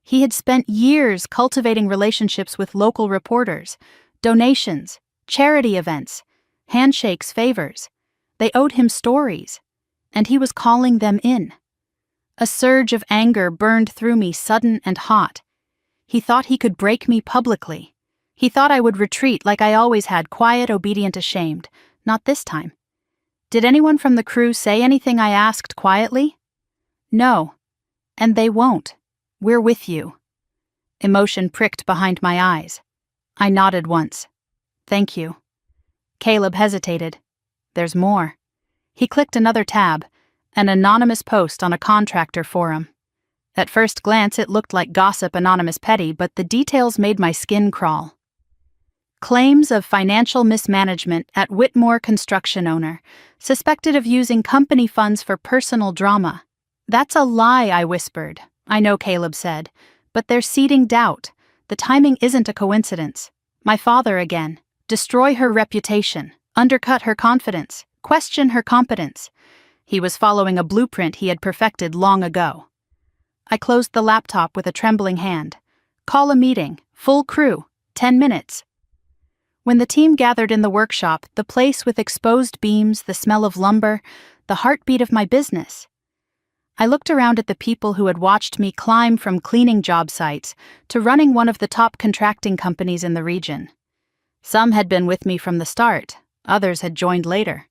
He had spent years cultivating relationships with local reporters, donations, charity events, handshakes, favors. They owed him stories, and he was calling them in. A surge of anger burned through me, sudden and hot. He thought he could break me publicly. He thought I would retreat like I always had, quiet, obedient, ashamed. Not this time. Did anyone from the crew say anything? I asked quietly. "No. And they won't. We're with you." Emotion pricked behind my eyes. I nodded once. "Thank you." Caleb hesitated. "There's more." He clicked another tab, an anonymous post on a contractor forum. At first glance, it looked like gossip, anonymous, petty, but the details made my skin crawl. "Claims of financial mismanagement at Whitmore Construction owner, suspected of using company funds for personal drama." "That's a lie," I whispered. "I know," Caleb said, "but they're seeding doubt. The timing isn't a coincidence. My father again. Destroy her reputation, undercut her confidence, question her competence." He was following a blueprint he had perfected long ago. I closed the laptop with a trembling hand. "Call a meeting, full crew, 10 minutes. When the team gathered in the workshop, the place with exposed beams, the smell of lumber, the heartbeat of my business. I looked around at the people who had watched me climb from cleaning job sites to running one of the top contracting companies in the region. Some had been with me from the start, others had joined later.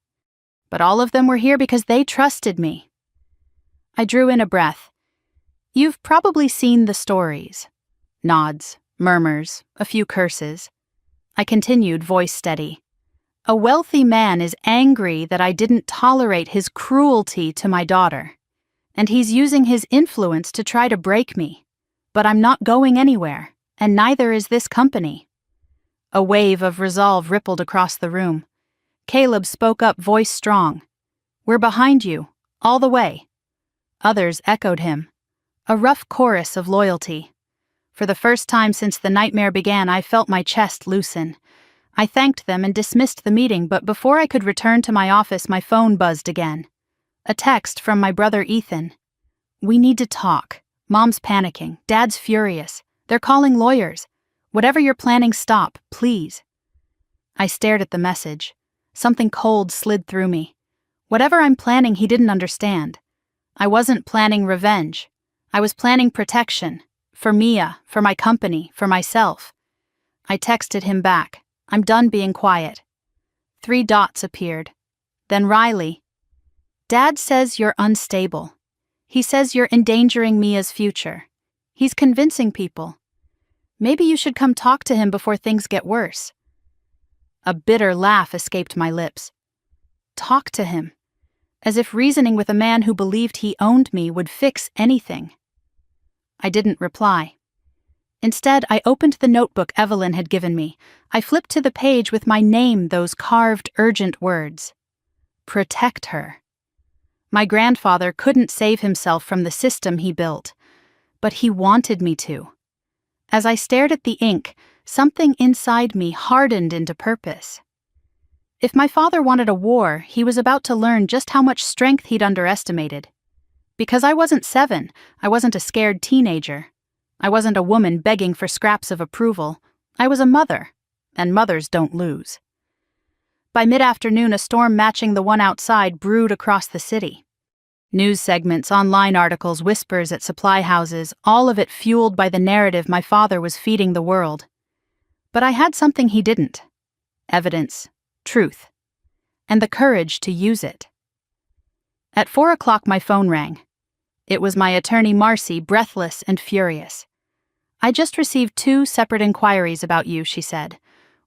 But all of them were here because they trusted me. I drew in a breath. "You've probably seen the stories." Nods, murmurs, a few curses. I continued, voice steady. "A wealthy man is angry that I didn't tolerate his cruelty to my daughter. And he's using his influence to try to break me. But I'm not going anywhere, and neither is this company." A wave of resolve rippled across the room. Caleb spoke up, voice strong. "We're behind you, all the way." Others echoed him. A rough chorus of loyalty. For the first time since the nightmare began, I felt my chest loosen. I thanked them and dismissed the meeting, but before I could return to my office, my phone buzzed again. A text from my brother Ethan. "We need to talk. Mom's panicking. Dad's furious. They're calling lawyers. Whatever you're planning, stop, please." I stared at the message. Something cold slid through me. Whatever I'm planning, he didn't understand. I wasn't planning revenge. I was planning protection. For Mia, for my company, for myself. I texted him back. "I'm done being quiet." 3 dots appeared. Then Riley. "Dad says you're unstable. He says you're endangering Mia's future. He's convincing people. Maybe you should come talk to him before things get worse." A bitter laugh escaped my lips. Talk to him. As if reasoning with a man who believed he owned me would fix anything. I didn't reply. Instead, I opened the notebook Evelyn had given me. I flipped to the page with my name, those carved, urgent words. Protect her. My grandfather couldn't save himself from the system he built, but he wanted me to. As I stared at the ink, something inside me hardened into purpose. If my father wanted a war, he was about to learn just how much strength he'd underestimated. Because I wasn't 7, I wasn't a scared teenager. I wasn't a woman begging for scraps of approval. I was a mother, and mothers don't lose. By mid-afternoon, a storm matching the one outside brewed across the city. News segments, online articles, whispers at supply houses, all of it fueled by the narrative my father was feeding the world. But I had something he didn't. Evidence, truth, and the courage to use it. At 4 o'clock, my phone rang. It was my attorney Marcy, breathless and furious. "I just received 2 separate inquiries about you," she said.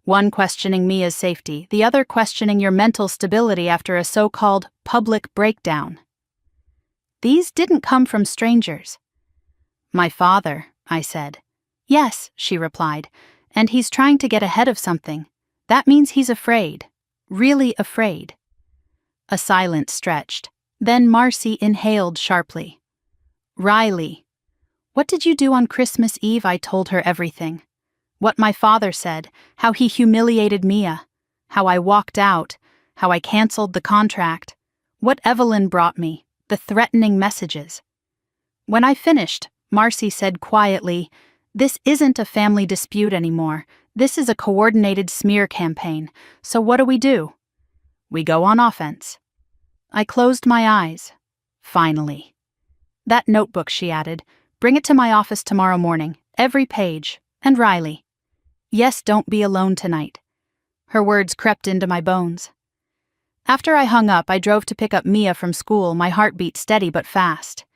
"One questioning Mia's safety, the other questioning your mental stability after a so-called public breakdown." These didn't come from strangers. "My father," I said. "Yes," she replied, "and he's trying to get ahead of something. That means he's afraid. Really afraid." A silence stretched. Then Marcy inhaled sharply. "Riley, what did you do on Christmas Eve?" I told her everything. What my father said, how he humiliated Mia, how I walked out, how I canceled the contract, what Evelyn brought me, the threatening messages. When I finished, Marcy said quietly, "This isn't a family dispute anymore. This is a coordinated smear campaign. So what do? We go on offense." I closed my eyes. Finally. "That notebook," she added. "Bring it to my office tomorrow morning. Every page. And Riley. Yes, don't be alone tonight." Her words crept into my bones. After I hung up, I drove to pick up Mia from school, my heartbeat steady but fast.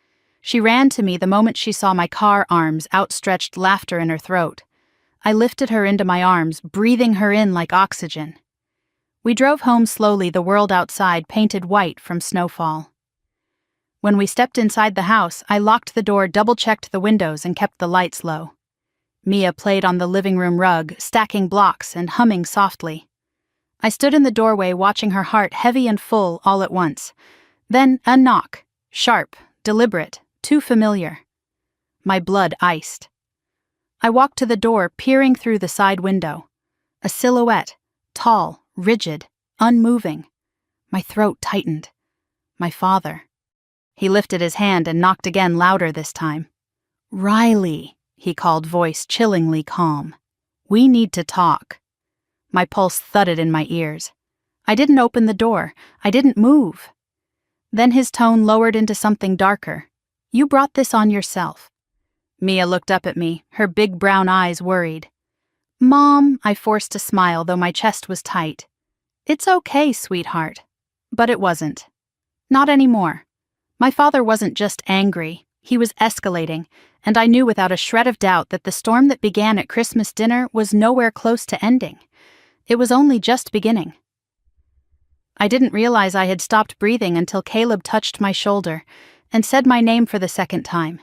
She ran to me the moment she saw my car arms, outstretched, laughter in her throat. I lifted her into my arms, breathing her in like oxygen. We drove home slowly, the world outside painted white from snowfall. When we stepped inside the house, I locked the door, double-checked the windows, and kept the lights low. Mia played on the living room rug, stacking blocks and humming softly. I stood in the doorway, watching her heart heavy and full all at once. Then a knock, sharp, deliberate, too familiar. My blood iced. I walked to the door, peering through the side window. A silhouette, tall, rigid, unmoving. My throat tightened. My father. He lifted his hand and knocked again, louder this time. "Riley," he called, voice chillingly calm. "We need to talk." My pulse thudded in my ears. I didn't open the door. I didn't move. Then his tone lowered into something darker. "You brought this on yourself." Mia looked up at me, her big brown eyes worried. "Mom," I forced a smile, though my chest was tight. "It's okay, sweetheart." But it wasn't. Not anymore. My father wasn't just angry, he was escalating, and I knew without a shred of doubt that the storm that began at Christmas dinner was nowhere close to ending. It was only just beginning. I didn't realize I had stopped breathing until Caleb touched my shoulder and said my name for the second time.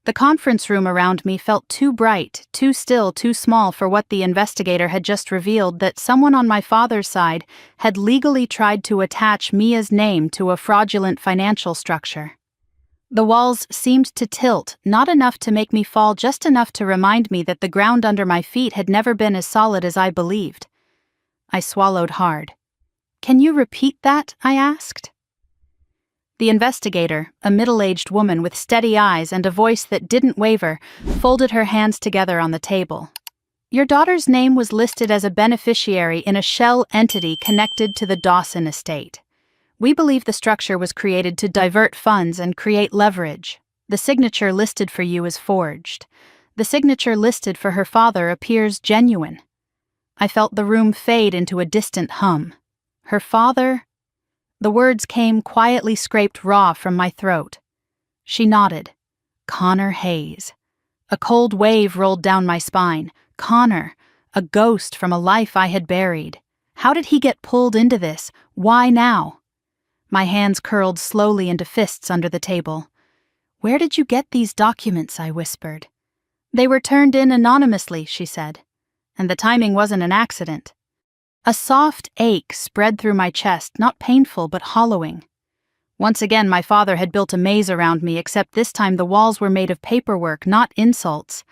The conference room around me felt too bright, too still, too small for what the investigator had just revealed, that someone on my father's side had legally tried to attach Mia's name to a fraudulent financial structure. The walls seemed to tilt, not enough to make me fall, just enough to remind me that the ground under my feet had never been as solid as I believed. I swallowed hard. "Can you repeat that?" I asked. The investigator, a middle-aged woman with steady eyes and a voice that didn't waver, folded her hands together on the table. "Your daughter's name was listed as a beneficiary in a shell entity connected to the Dawson estate. We believe the structure was created to divert funds and create leverage. The signature listed for you is forged. The signature listed for her father appears genuine." I felt the room fade into a distant hum. Her father? The words came quietly scraped raw from my throat. She nodded. Connor Hayes. A cold wave rolled down my spine. Connor, a ghost from a life I had buried. How did he get pulled into this? Why now? My hands curled slowly into fists under the table. "Where did you get these documents?" I whispered. "They were turned in anonymously," she said. "And the timing wasn't an accident." A soft ache spread through my chest, not painful but hollowing. Once again my father had built a maze around me, except this time the walls were made of paperwork, not insults.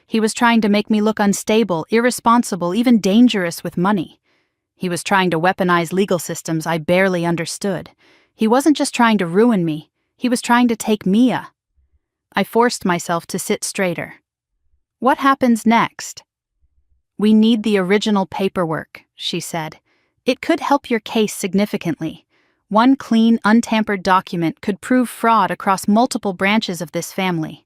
He was trying to make me look unstable, irresponsible, even dangerous with money. He was trying to weaponize legal systems I barely understood. He wasn't just trying to ruin me, he was trying to take Mia. I forced myself to sit straighter. "What happens next?" "We need the original paperwork," she said. "It could help your case significantly. One clean, untampered document could prove fraud across multiple branches of this family."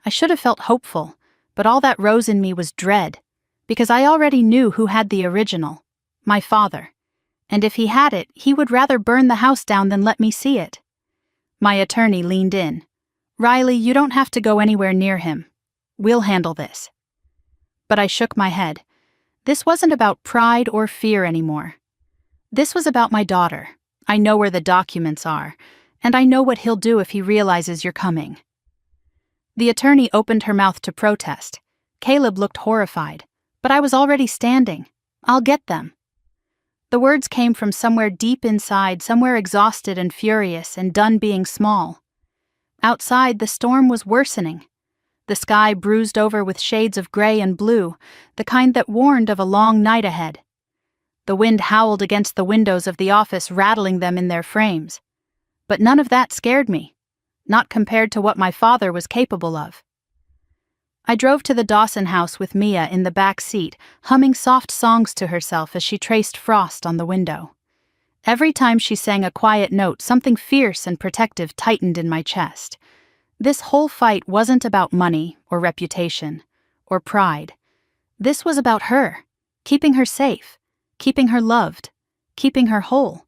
I should have felt hopeful, but all that rose in me was dread, because I already knew who had the original. My father. And if he had it, he would rather burn the house down than let me see it. My attorney leaned in. "Riley, you don't have to go anywhere near him. We'll handle this." But I shook my head. This wasn't about pride or fear anymore. This was about my daughter. I know where the documents are, and I know what he'll do if he realizes you're coming. The attorney opened her mouth to protest. Caleb looked horrified, but I was already standing. "I'll get them." The words came from somewhere deep inside, somewhere exhausted and furious and done being small. Outside, the storm was worsening. The sky bruised over with shades of gray and blue, the kind that warned of a long night ahead. The wind howled against the windows of the office, rattling them in their frames. But none of that scared me, not compared to what my father was capable of. I drove to the Dawson house with Mia in the back seat, humming soft songs to herself as she traced frost on the window. Every time she sang a quiet note, something fierce and protective tightened in my chest. This whole fight wasn't about money or reputation or pride. This was about her, keeping her safe, keeping her loved, keeping her whole.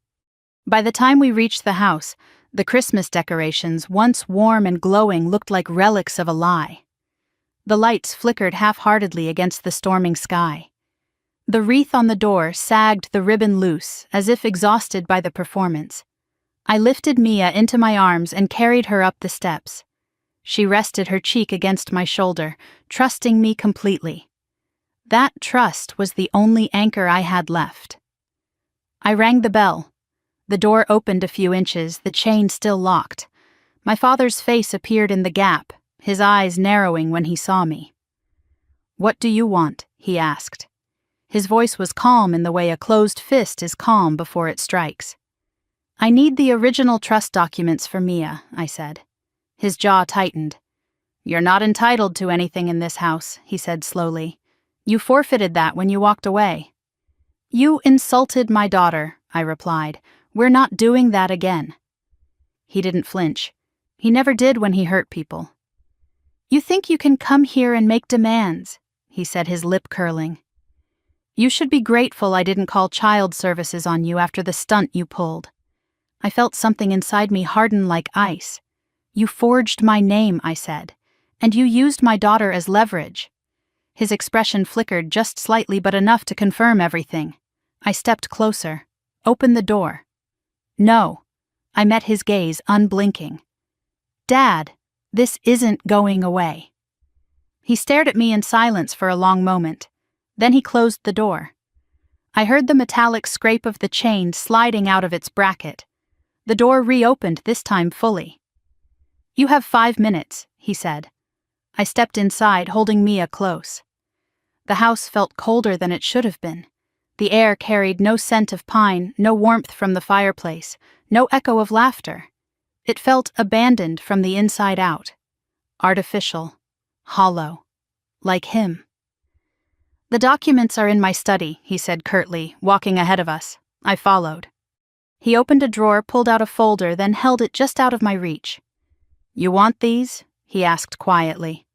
By the time we reached the house, the Christmas decorations, once warm and glowing, looked like relics of a lie. The lights flickered half-heartedly against the storming sky. The wreath on the door sagged the ribbon loose, as if exhausted by the performance. I lifted Mia into my arms and carried her up the steps. She rested her cheek against my shoulder, trusting me completely. That trust was the only anchor I had left. I rang the bell. The door opened a few inches, the chain still locked. My father's face appeared in the gap, his eyes narrowing when he saw me. "What do you want?" he asked. His voice was calm in the way a closed fist is calm before it strikes. "I need the original trust documents for Mia," I said. His jaw tightened. "You're not entitled to anything in this house," he said slowly. "You forfeited that when you walked away." "You insulted my daughter," I replied. "We're not doing that again." He didn't flinch. He never did when he hurt people. "You think you can come here and make demands," he said, his lip curling. "You should be grateful I didn't call child services on you after the stunt you pulled." I felt something inside me harden like ice. "You forged my name," I said, "and you used my daughter as leverage." His expression flickered just slightly, but enough to confirm everything. I stepped closer. "Open the door." "No." I met his gaze, unblinking. "Dad," This isn't going away." He stared at me in silence for a long moment. Then he closed the door. I heard the metallic scrape of the chain sliding out of its bracket. The door reopened, this time fully. "You have 5 minutes," he said. I stepped inside, holding Mia close. The house felt colder than it should have been. The air carried no scent of pine, no warmth from the fireplace, no echo of laughter. It felt abandoned from the inside out. Artificial. Hollow. Like him. "The documents are in my study," he said curtly, walking ahead of us. I followed. He opened a drawer, pulled out a folder, then held it just out of my reach. "You want these?" he asked quietly.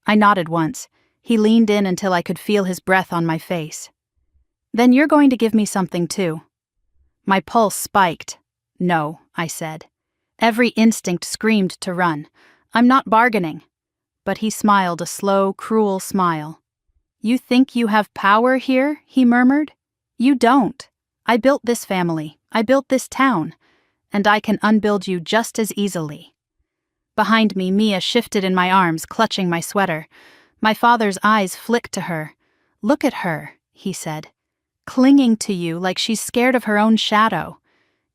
I nodded once. He leaned in until I could feel his breath on my face. "Then you're going to give me something too." My pulse spiked. "No," I said. Every instinct screamed to run. "I'm not bargaining." But he smiled a slow, cruel smile. "You think you have power here?" he murmured. "You don't. I built this family. I built this town. And I can unbuild you just as easily." Behind me, Mia shifted in my arms, clutching my sweater. My father's eyes flicked to her. "Look at her," he said. "Clinging to you like she's scared of her own shadow.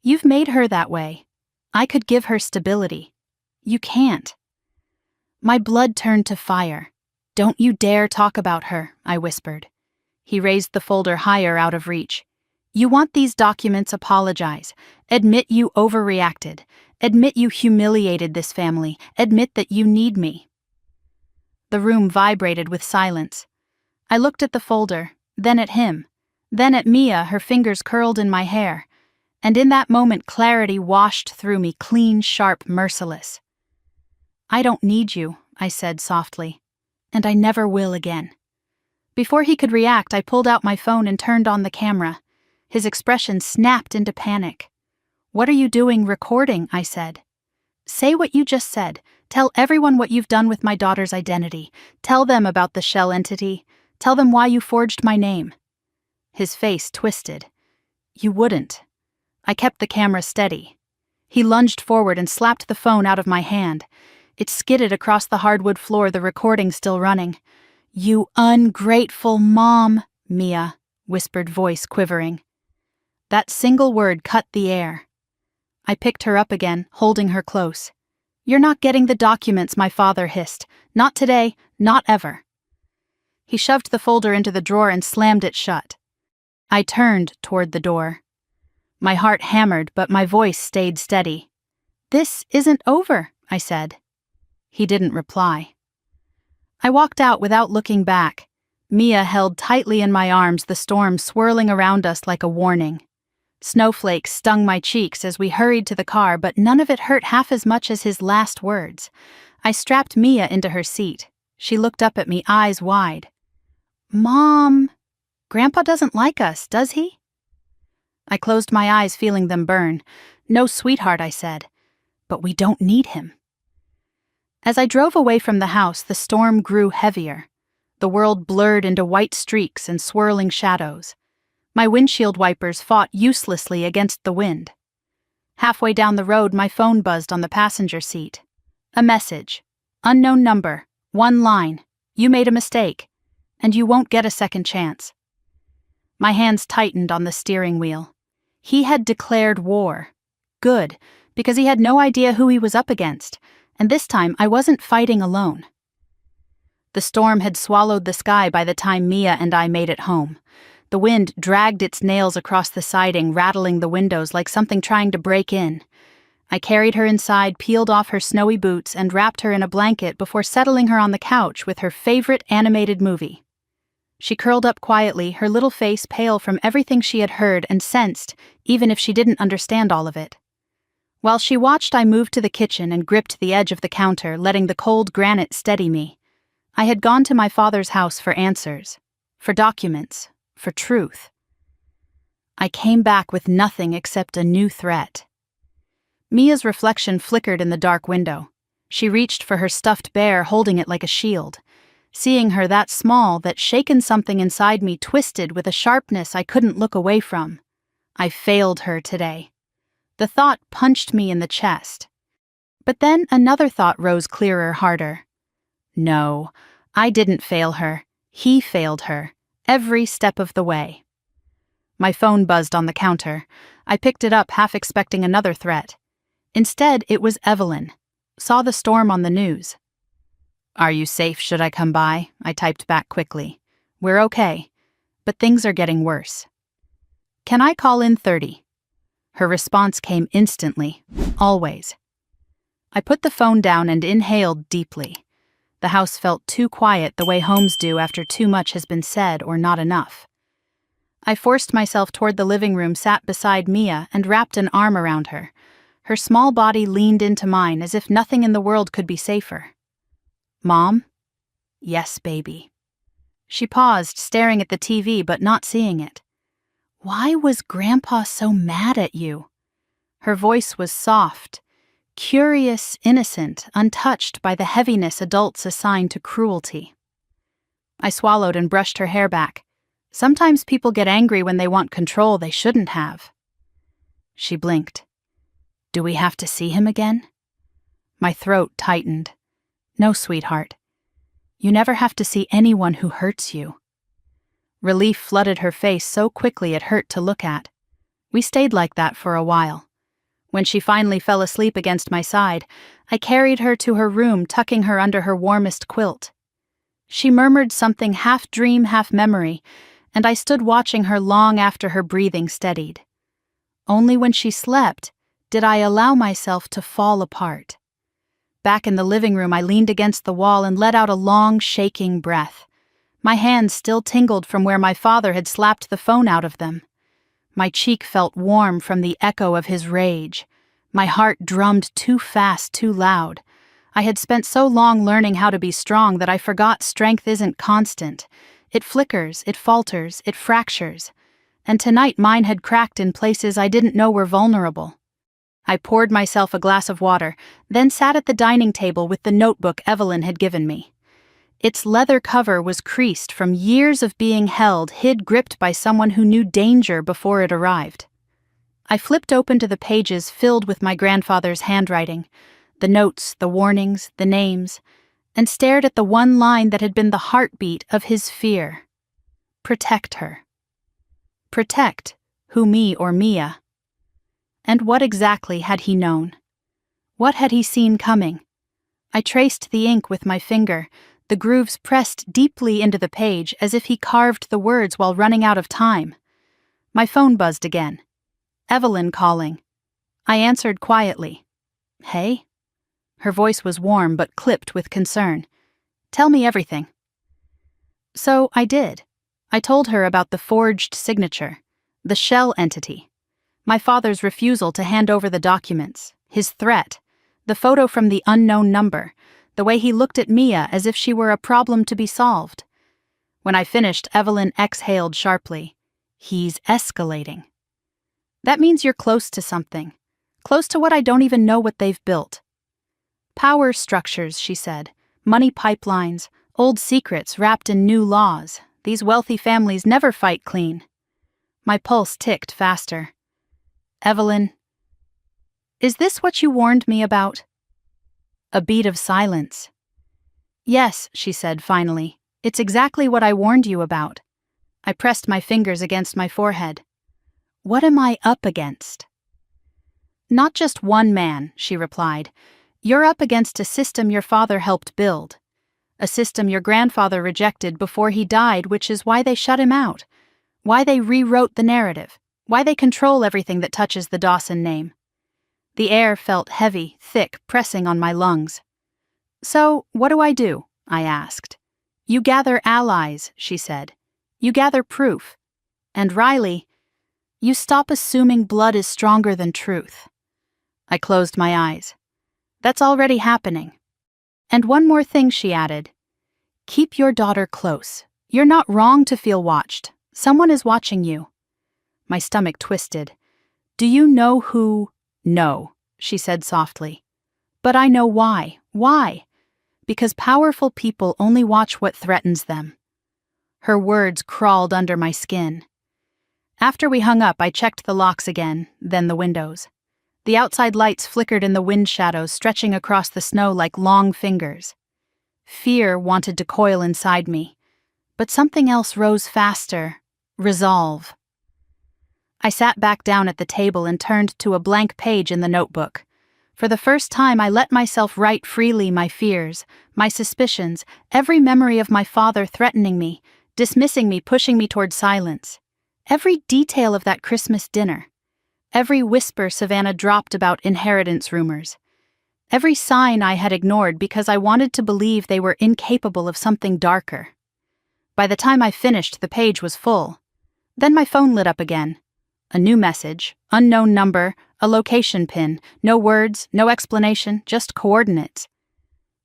You've made her that way. I could give her stability. You can't." My blood turned to fire. "Don't you dare talk about her," I whispered. He raised the folder higher out of reach. "You want these documents? Apologize. Admit you overreacted. Admit you humiliated this family. Admit that you need me." The room vibrated with silence. I looked at the folder, then at him, then at Mia, her fingers curled in my hair. And in that moment clarity washed through me, clean, sharp, merciless. "I don't need you," I said softly. "And I never will again." Before he could react, I pulled out my phone and turned on the camera. His expression snapped into panic. "What are you doing recording?" I said. "Say what you just said. Tell everyone what you've done with my daughter's identity. Tell them about the shell entity. Tell them why you forged my name." His face twisted. "You wouldn't." I kept the camera steady. He lunged forward and slapped the phone out of my hand. It skidded across the hardwood floor, the recording still running. "You ungrateful mom," Mia, whispered voice quivering. That single word cut the air. I picked her up again, holding her close. "You're not getting the documents," my father hissed. "Not today, not ever." He shoved the folder into the drawer and slammed it shut. I turned toward the door. My heart hammered, but my voice stayed steady. "This isn't over," I said. He didn't reply. I walked out without looking back. Mia held tightly in my arms, the storm swirling around us like a warning. Snowflakes stung my cheeks as we hurried to the car, but none of it hurt half as much as his last words. I strapped Mia into her seat. She looked up at me, eyes wide. "Mom, Grandpa doesn't like us, does he?" I closed my eyes, feeling them burn. "No, sweetheart," I said. "But we don't need him." As I drove away from the house, the storm grew heavier. The world blurred into white streaks and swirling shadows. My windshield wipers fought uselessly against the wind. Halfway down the road, my phone buzzed on the passenger seat. A message. "Unknown number. 1 line. You made a mistake. And you won't get a second chance." My hands tightened on the steering wheel. He had declared war. Good, because he had no idea who he was up against, and this time I wasn't fighting alone. The storm had swallowed the sky by the time Mia and I made it home. The wind dragged its nails across the siding, rattling the windows like something trying to break in. I carried her inside, peeled off her snowy boots, and wrapped her in a blanket before settling her on the couch with her favorite animated movie. She curled up quietly, her little face pale from everything she had heard and sensed, even if she didn't understand all of it. While she watched, I moved to the kitchen and gripped the edge of the counter, letting the cold granite steady me. I had gone to my father's house for answers, for documents, for truth. I came back with nothing except a new threat. Mia's reflection flickered in the dark window. She reached for her stuffed bear, holding it like a shield. Seeing her that small, that shaken something inside me twisted with a sharpness I couldn't look away from. I failed her today. The thought punched me in the chest. But then another thought rose clearer, harder. No, I didn't fail her. He failed her, every step of the way. My phone buzzed on the counter. I picked it up, half expecting another threat. Instead, it was Evelyn. Saw the storm on the news. "Are you safe? Should I come by?" I typed back quickly. "We're okay, but things are getting worse." "Can I call in 30? Her response came instantly. Always. I put the phone down and inhaled deeply. The house felt too quiet, the way homes do after too much has been said or not enough. I forced myself toward the living room, sat beside Mia, and wrapped an arm around her. Her small body leaned into mine as if nothing in the world could be safer. "Mom?" "Yes, baby." She paused, staring at the TV but not seeing it. "Why was Grandpa so mad at you?" Her voice was soft, curious, innocent, untouched by the heaviness adults assign to cruelty. I swallowed and brushed her hair back. Sometimes people get angry when they want control they shouldn't have. She blinked. "Do we have to see him again?" My throat tightened. "No, sweetheart. You never have to see anyone who hurts you." Relief flooded her face so quickly it hurt to look at. We stayed like that for a while. When she finally fell asleep against my side, I carried her to her room, tucking her under her warmest quilt. She murmured something half dream, half memory, and I stood watching her long after her breathing steadied. Only when she slept did I allow myself to fall apart. Back in the living room, I leaned against the wall and let out a long, shaking breath. My hands still tingled from where my father had slapped the phone out of them. My cheek felt warm from the echo of his rage. My heart drummed too fast, too loud. I had spent so long learning how to be strong that I forgot strength isn't constant. It flickers, it falters, it fractures. And tonight mine had cracked in places I didn't know were vulnerable. I poured myself a glass of water, then sat at the dining table with the notebook Evelyn had given me. Its leather cover was creased from years of being held, gripped by someone who knew danger before it arrived. I flipped open to the pages filled with my grandfather's handwriting, the notes, the warnings, the names, and stared at the one line that had been the heartbeat of his fear. Protect her. Protect who, me or Mia? And what exactly had he known? What had he seen coming? I traced the ink with my finger, the grooves pressed deeply into the page as if he carved the words while running out of time. My phone buzzed again. Evelyn calling. I answered quietly. "Hey?" Her voice was warm but clipped with concern. "Tell me everything." So I did. I told her about the forged signature, the shell entity, my father's refusal to hand over the documents, his threat, the photo from the unknown number, the way he looked at Mia as if she were a problem to be solved. When I finished, Evelyn exhaled sharply. "He's escalating." "That means you're close to something. Close to what I don't even know what they've built." "Power structures," she said. "Money pipelines, old secrets wrapped in new laws. These wealthy families never fight clean." My pulse ticked faster. "Evelyn, is this what you warned me about?" A beat of silence. "Yes," she said finally. "It's exactly what I warned you about." I pressed my fingers against my forehead. "What am I up against?" "Not just one man," she replied. "You're up against a system your father helped build. A system your grandfather rejected before he died, which is why they shut him out. Why they rewrote the narrative. Why they control everything that touches the Dawson name." The air felt heavy, thick, pressing on my lungs. "So, what do?" I asked. "You gather allies," she said. "You gather proof. And Riley, you stop assuming blood is stronger than truth." I closed my eyes. "That's already happening." "And one more thing," she added. "Keep your daughter close. You're not wrong to feel watched. Someone is watching you." My stomach twisted. "Do you know who?" "No," she said softly. "But I know why. Why? Because powerful people only watch what threatens them." Her words crawled under my skin. After we hung up, I checked the locks again, then the windows. The outside lights flickered in the wind shadows, stretching across the snow like long fingers. Fear wanted to coil inside me, but something else rose faster: resolve. I sat back down at the table and turned to a blank page in the notebook. For the first time, I let myself write freely my fears, my suspicions, every memory of my father threatening me, dismissing me, pushing me toward silence. Every detail of that Christmas dinner. Every whisper Savannah dropped about inheritance rumors. Every sign I had ignored because I wanted to believe they were incapable of something darker. By the time I finished, the page was full. Then my phone lit up again. A new message, unknown number, a location pin, no words, no explanation, just coordinates.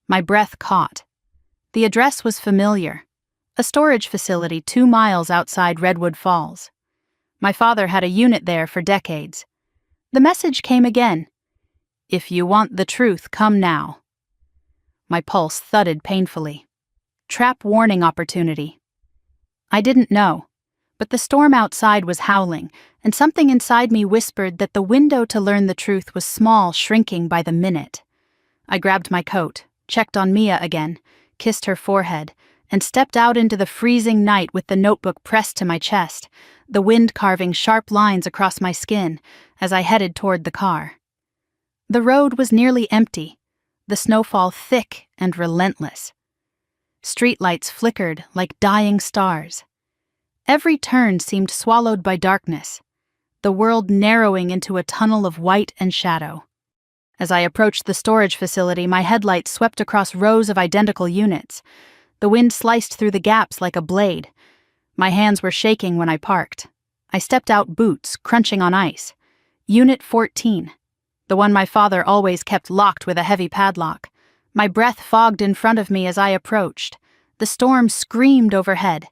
My breath caught. The address was familiar. A storage facility 2 miles outside Redwood Falls. My father had a unit there for decades. The message came again. If you want the truth, come now. My pulse thudded painfully. Trap warning opportunity. I didn't know, but the storm outside was howling, and something inside me whispered that the window to learn the truth was small, shrinking by the minute. I grabbed my coat, checked on Mia again, kissed her forehead, and stepped out into the freezing night with the notebook pressed to my chest, the wind carving sharp lines across my skin as I headed toward the car. The road was nearly empty, the snowfall thick and relentless. Streetlights flickered like dying stars. Every turn seemed swallowed by darkness, the world narrowing into a tunnel of white and shadow. As I approached the storage facility, my headlights swept across rows of identical units. The wind sliced through the gaps like a blade. My hands were shaking when I parked. I stepped out, boots crunching on ice. Unit 14. The one my father always kept locked with a heavy padlock. My breath fogged in front of me as I approached. The storm screamed overhead.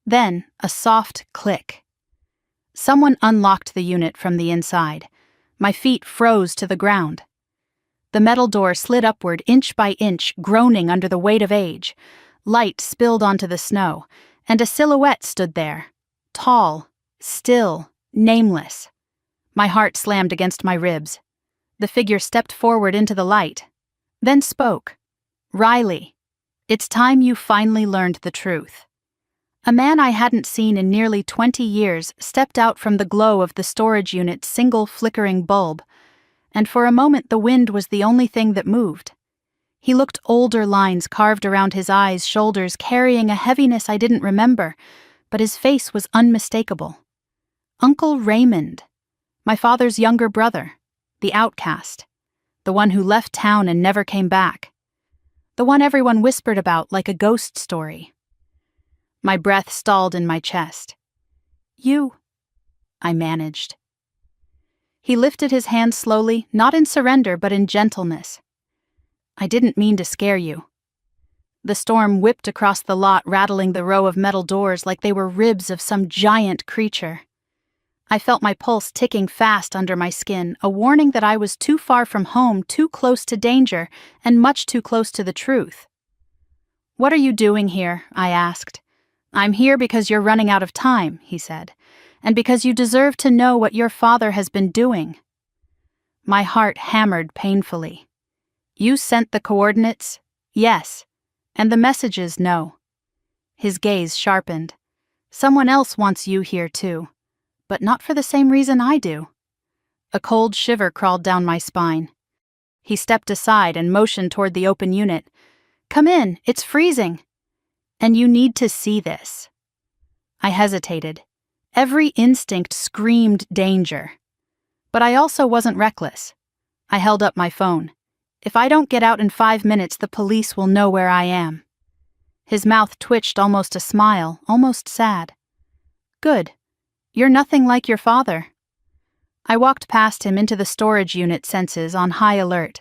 Then, a soft click. Someone unlocked the unit from the inside. My feet froze to the ground. The metal door slid upward inch by inch, groaning under the weight of age. Light spilled onto the snow, and a silhouette stood there. Tall, still, nameless. My heart slammed against my ribs. The figure stepped forward into the light, then spoke. Riley, it's time you finally learned the truth. A man I hadn't seen in nearly 20 years stepped out from the glow of the storage unit's single flickering bulb, and for a moment the wind was the only thing that moved. He looked older, lines carved around his eyes, shoulders, carrying a heaviness I didn't remember, but his face was unmistakable. Uncle Raymond, my father's younger brother, the outcast, the one who left town and never came back, the one everyone whispered about like a ghost story. My breath stalled in my chest. You, I managed. He lifted his hand slowly, not in surrender but in gentleness. I didn't mean to scare you. The storm whipped across the lot, rattling the row of metal doors like they were ribs of some giant creature. I felt my pulse ticking fast under my skin, a warning that I was too far from home, too close to danger, and much too close to the truth. What are you doing here? I asked. I'm here because you're running out of time, he said, and because you deserve to know what your father has been doing. My heart hammered painfully. You sent the coordinates? Yes. And the messages? No. His gaze sharpened. Someone else wants you here too, but not for the same reason I do. A cold shiver crawled down my spine. He stepped aside and motioned toward the open unit. Come in, it's freezing. And you need to see this. I hesitated. Every instinct screamed danger. But I also wasn't reckless. I held up my phone. If I don't get out in 5 minutes, the police will know where I am. His mouth twitched almost a smile, almost sad. Good. You're nothing like your father. I walked past him into the storage unit, senses on high alert.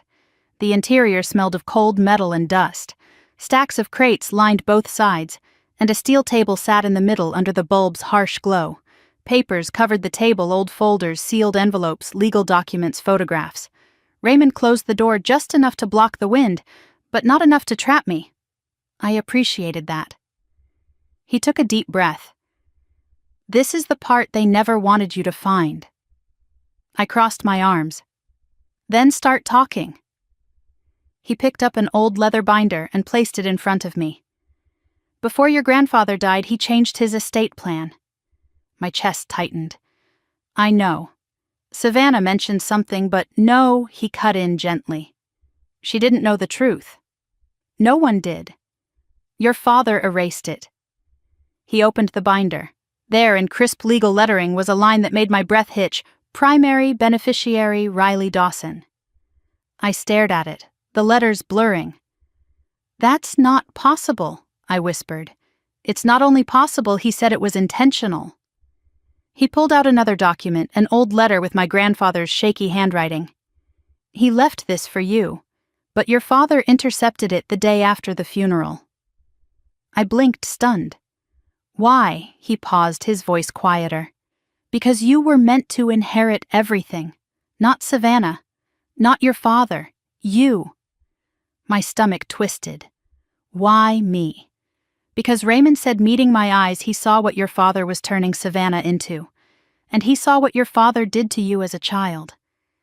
The interior smelled of cold metal and dust. Stacks of crates lined both sides, and a steel table sat in the middle under the bulb's harsh glow. Papers covered the table, old folders, sealed envelopes, legal documents, photographs. Raymond closed the door just enough to block the wind, but not enough to trap me. I appreciated that. He took a deep breath. This is the part they never wanted you to find. I crossed my arms. Then start talking." He picked up an old leather binder and placed it in front of me. "Before your grandfather died, he changed his estate plan." My chest tightened. "I know. Savannah mentioned something, but no," he cut in gently. "She didn't know the truth. No one did. Your father erased it." He opened the binder. There, in crisp legal lettering, was a line that made my breath hitch: "Primary beneficiary Riley Dawson." I stared at it, the letters blurring. "That's not possible," I whispered. "It's not only possible," he said, "it was intentional." He pulled out another document, an old letter with my grandfather's shaky handwriting. "He left this for you, but your father intercepted it the day after the funeral." I blinked, stunned. "Why?" He paused, his voice quieter. "Because you were meant to inherit everything. Not Savannah. Not your father. You." My stomach twisted. "Why me?" "Because Raymond said, meeting my eyes, he saw what your father was turning Savannah into. And he saw what your father did to you as a child.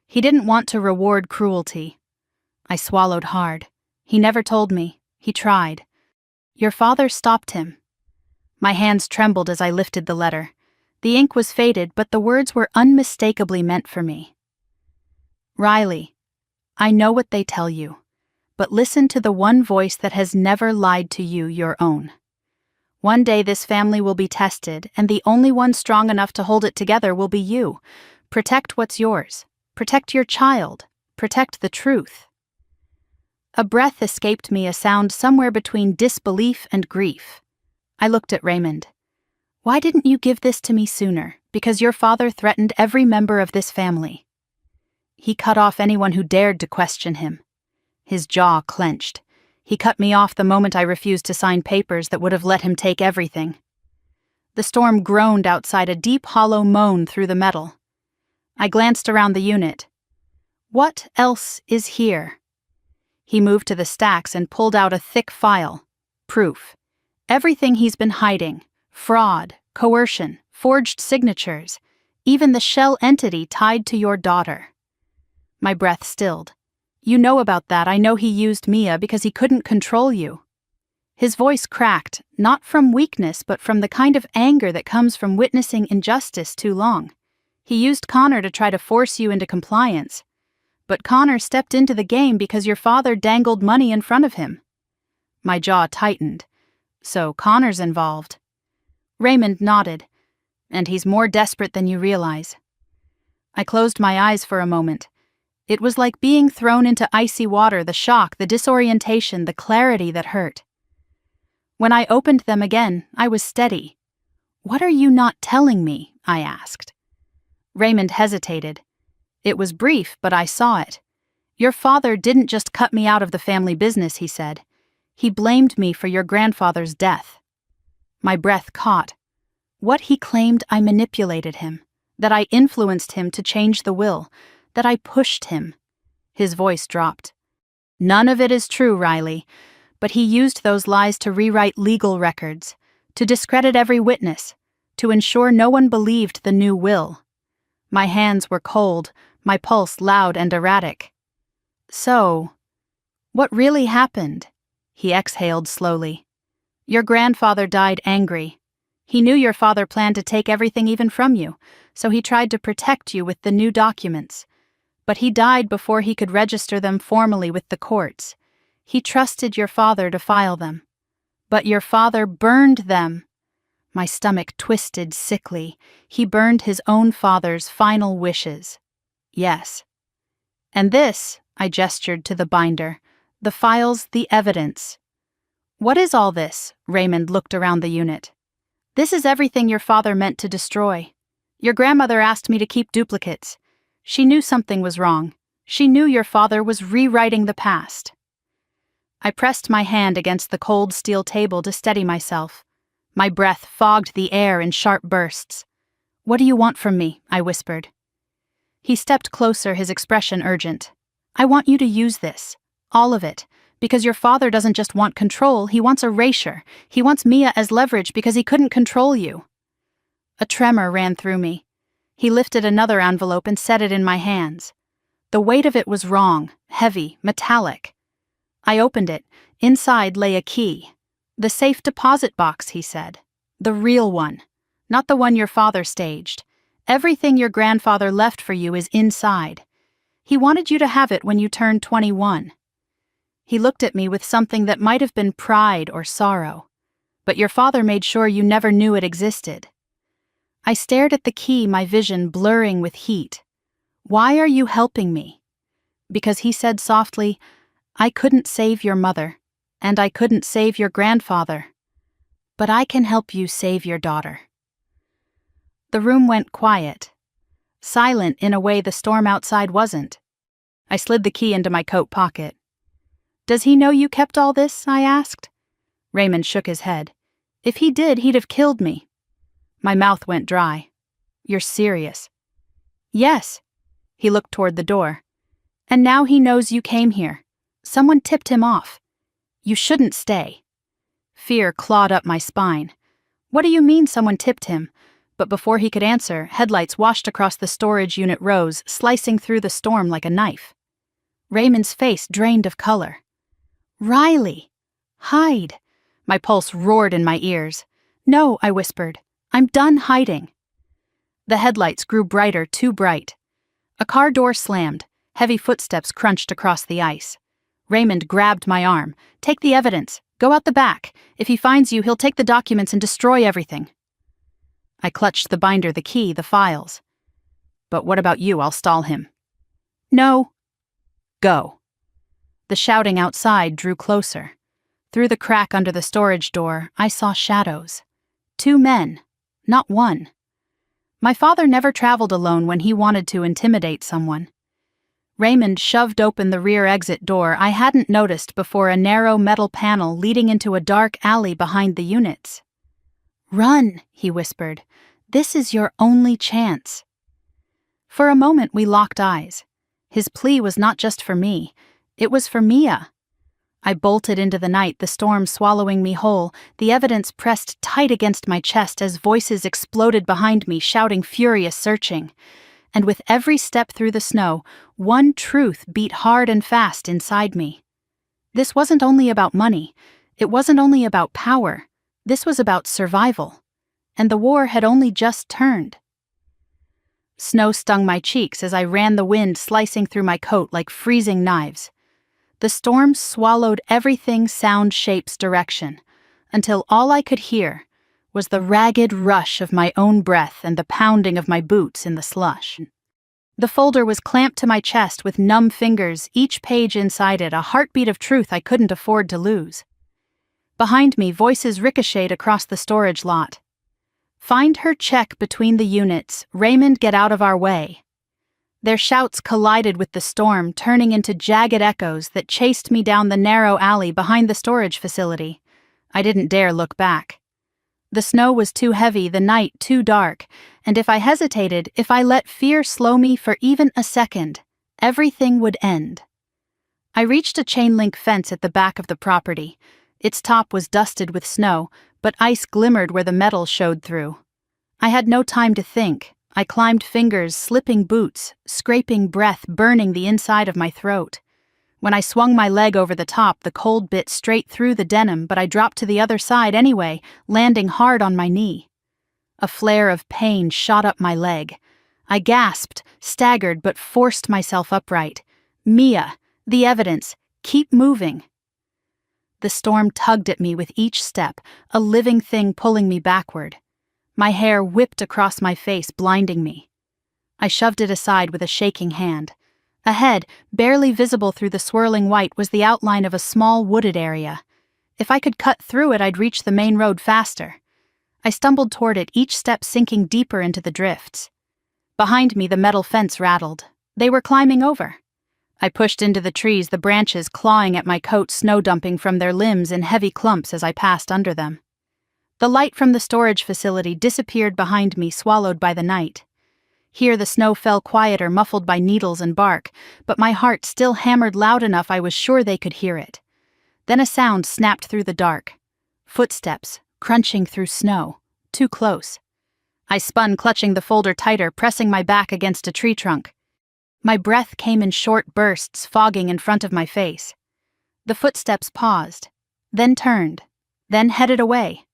He didn't want to reward cruelty." I swallowed hard. "He never told me. He tried. Your father stopped him." My hands trembled as I lifted the letter. The ink was faded, but the words were unmistakably meant for me. "Riley, I know what they tell you, but listen to the one voice that has never lied to you, your own. One day this family will be tested, and the only one strong enough to hold it together will be you. Protect what's yours. Protect your child. Protect the truth." A breath escaped me, a sound somewhere between disbelief and grief. I looked at Raymond. "Why didn't you give this to me sooner? Because your father threatened every member of this family." He cut off anyone who dared to question him. His jaw clenched. He cut me off the moment I refused to sign papers that would have let him take everything. The storm groaned outside, a deep, hollow moan through the metal. I glanced around the unit. "What else is here?" He moved to the stacks and pulled out a thick file. Proof. Everything he's been hiding. Fraud, coercion, forged signatures, even the shell entity tied to your daughter. My breath stilled. "You know about that. I know he used Mia because he couldn't control you." His voice cracked, not from weakness, but from the kind of anger that comes from witnessing injustice too long. "He used Connor to try to force you into compliance. But Connor stepped into the game because your father dangled money in front of him." My jaw tightened. "So Connor's involved." Raymond nodded. "And he's more desperate than you realize." I closed my eyes for a moment. It was like being thrown into icy water, the shock, the disorientation, the clarity that hurt. When I opened them again, I was steady. "What are you not telling me?" I asked. Raymond hesitated. It was brief, but I saw it. "Your father didn't just cut me out of the family business," he said. "He blamed me for your grandfather's death." My breath caught. What he claimed I manipulated him, that I influenced him to change the will, that I pushed him. His voice dropped. "None of it is true, Riley, but he used those lies to rewrite legal records, to discredit every witness, to ensure no one believed the new will." My hands were cold, my pulse loud and erratic. "So, what really happened?" He exhaled slowly. "Your grandfather died angry. He knew your father planned to take everything even from you, so he tried to protect you with the new documents. But he died before he could register them formally with the courts. He trusted your father to file them. But your father burned them." My stomach twisted sickly. He burned his own father's final wishes. "Yes." "And this," I gestured to the binder, "the files, the evidence." "What is all this?" Raymond looked around the unit. "This is everything your father meant to destroy. Your grandmother asked me to keep duplicates. She knew something was wrong. She knew your father was rewriting the past." I pressed my hand against the cold steel table to steady myself. My breath fogged the air in sharp bursts. "What do you want from me?" I whispered. He stepped closer, his expression urgent. "I want you to use this. All of it. Because your father doesn't just want control, he wants erasure. He wants Mia as leverage because he couldn't control you." A tremor ran through me. He lifted another envelope and set it in my hands. The weight of it was wrong, heavy, metallic. I opened it. Inside lay a key. The safe deposit box, he said. The real one. Not the one your father staged. Everything your grandfather left for you is inside. He wanted you to have it when you turned 21. He looked at me with something that might have been pride or sorrow. But your father made sure you never knew it existed. I stared at the key, my vision blurring with heat. Why are you helping me? Because he said softly, I couldn't save your mother, and I couldn't save your grandfather. But I can help you save your daughter. The room went quiet. Silent in a way the storm outside wasn't. I slid the key into my coat pocket. Does he know you kept all this? I asked. Raymond shook his head. If he did, he'd have killed me. My mouth went dry. You're serious? Yes. He looked toward the door. And now he knows you came here. Someone tipped him off. You shouldn't stay. Fear clawed up my spine. What do you mean someone tipped him? But before he could answer, headlights washed across the storage unit rows, slicing through the storm like a knife. Raymond's face drained of color. Riley! Hide! My pulse roared in my ears. No, I whispered. I'm done hiding. The headlights grew brighter, too bright. A car door slammed. Heavy footsteps crunched across the ice. Raymond grabbed my arm. Take the evidence. Go out the back. If he finds you, he'll take the documents and destroy everything. I clutched the binder, the key, the files. But what about you? I'll stall him. No. Go. The shouting outside drew closer. Through the crack under the storage door, I saw shadows. 2 men, not one. My father never traveled alone when he wanted to intimidate someone. Raymond shoved open the rear exit door I hadn't noticed before, a narrow metal panel leading into a dark alley behind the units. Run, he whispered. This is your only chance. For a moment we locked eyes. His plea was not just for me, it was for Mia. I bolted into the night, the storm swallowing me whole, the evidence pressed tight against my chest as voices exploded behind me, shouting furious searching. And with every step through the snow, one truth beat hard and fast inside me. This wasn't only about money. It wasn't only about power. This was about survival. And the war had only just turned. Snow stung my cheeks as I ran, the wind slicing through my coat like freezing knives. The storm swallowed everything sound, shapes, direction, until all I could hear was the ragged rush of my own breath and the pounding of my boots in the slush. The folder was clamped to my chest with numb fingers, each page inside it a heartbeat of truth I couldn't afford to lose. Behind me, voices ricocheted across the storage lot. Find her, check between the units. Raymond, get out of our way. Their shouts collided with the storm, turning into jagged echoes that chased me down the narrow alley behind the storage facility. I didn't dare look back. The snow was too heavy, the night too dark, and if I hesitated, if I let fear slow me for even a second, everything would end. I reached a chain-link fence at the back of the property. Its top was dusted with snow, but ice glimmered where the metal showed through. I had no time to think. I climbed, fingers slipping boots, scraping breath, burning the inside of my throat. When I swung my leg over the top, the cold bit straight through the denim, but I dropped to the other side anyway, landing hard on my knee. A flare of pain shot up my leg. I gasped, staggered, but forced myself upright. Mia, the evidence, keep moving. The storm tugged at me with each step, a living thing pulling me backward. My hair whipped across my face, blinding me. I shoved it aside with a shaking hand. Ahead, barely visible through the swirling white, was the outline of a small wooded area. If I could cut through it, I'd reach the main road faster. I stumbled toward it, each step sinking deeper into the drifts. Behind me, the metal fence rattled. They were climbing over. I pushed into the trees, the branches clawing at my coat, snow dumping from their limbs in heavy clumps as I passed under them. The light from the storage facility disappeared behind me, swallowed by the night. Here the snow fell quieter, muffled by needles and bark, but my heart still hammered loud enough I was sure they could hear it. Then a sound snapped through the dark. Footsteps, crunching through snow. Too close. I spun, clutching the folder tighter, pressing my back against a tree trunk. My breath came in short bursts, fogging in front of my face. The footsteps paused, then turned, then headed away.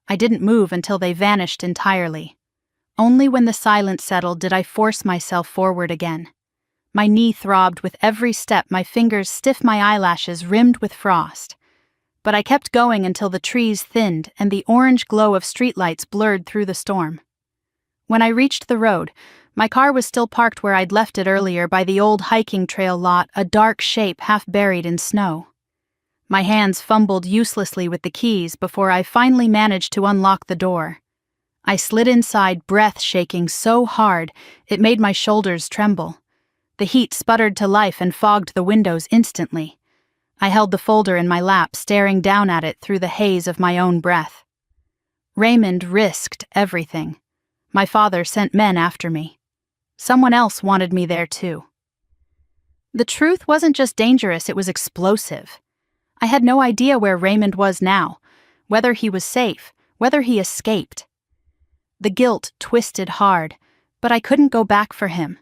I didn't move until they vanished entirely. Only when the silence settled did I force myself forward again. My knee throbbed with every step, my fingers stiff, my eyelashes rimmed with frost. But I kept going until the trees thinned and the orange glow of streetlights blurred through the storm. When I reached the road, my car was still parked where I'd left it earlier by the old hiking trail lot, a dark shape half buried in snow. My hands fumbled uselessly with the keys before I finally managed to unlock the door. I slid inside, breath shaking so hard it made my shoulders tremble. The heat sputtered to life and fogged the windows instantly. I held the folder in my lap, staring down at it through the haze of my own breath. Raymond risked everything. My father sent men after me. Someone else wanted me there too. The truth wasn't just dangerous, it was explosive. I had no idea where Raymond was now, whether he was safe, whether he escaped. The guilt twisted hard, but I couldn't go back for him.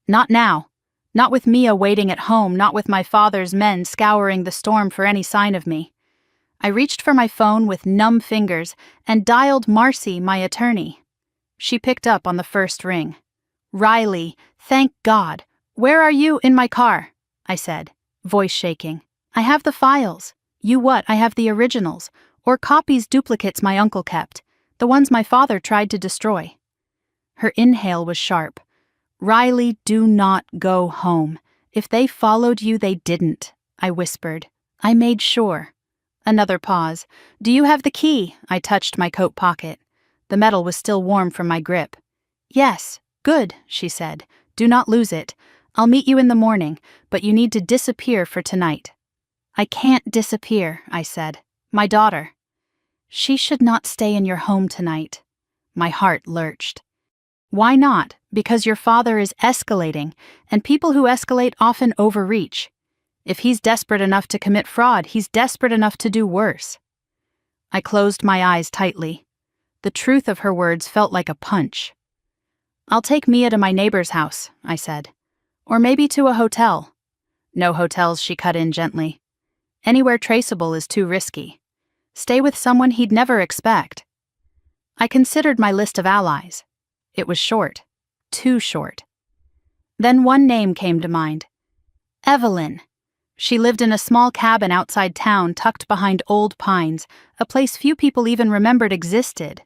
Not now. Not with Mia waiting at home, not with my father's men scouring the storm for any sign of me. I reached for my phone with numb fingers and dialed Marcy, my attorney. She picked up on the first ring. "Riley, thank God. Where are you?" "In my car," I said, voice shaking. "I have the files." "You what?" "I have the originals, or copies, duplicates my uncle kept, the ones my father tried to destroy." Her inhale was sharp. "Riley, do not go home. If they followed you, they didn't," I whispered. "I made sure." Another pause. "Do you have the key?" I touched my coat pocket. The metal was still warm from my grip. "Yes." "Good," she said. "Do not lose it. I'll meet you in the morning, but you need to disappear for tonight." "I can't disappear," I said. "My daughter." "She should not stay in your home tonight." My heart lurched. "Why not?" "Because your father is escalating, and people who escalate often overreach. If he's desperate enough to commit fraud, he's desperate enough to do worse." I closed my eyes tightly. The truth of her words felt like a punch. "I'll take Mia to my neighbor's house," I said. "Or maybe to a hotel." "No hotels," she cut in gently. "Anywhere traceable is too risky. Stay with someone he'd never expect." I considered my list of allies. It was short. Too short. Then one name came to mind. Evelyn. She lived in a small cabin outside town tucked behind old pines, a place few people even remembered existed.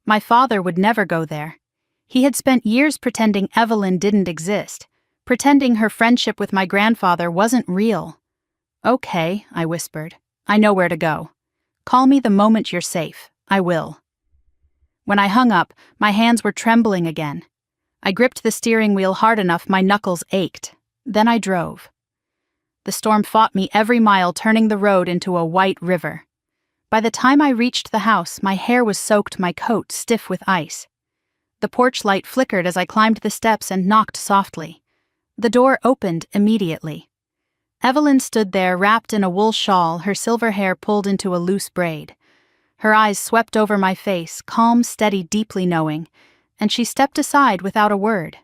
My father would never go there. He had spent years pretending Evelyn didn't exist, pretending her friendship with my grandfather wasn't real. "Okay," I whispered. "I know where to go. Call me the moment you're safe. I will." When I hung up, my hands were trembling again. I gripped the steering wheel hard enough my knuckles ached. Then I drove. The storm fought me every mile, turning the road into a white river. By the time I reached the house, my hair was soaked, my coat stiff with ice. The porch light flickered as I climbed the steps and knocked softly. The door opened immediately. Evelyn stood there, wrapped in a wool shawl, her silver hair pulled into a loose braid. Her eyes swept over my face, calm, steady, deeply knowing, and she stepped aside without a word.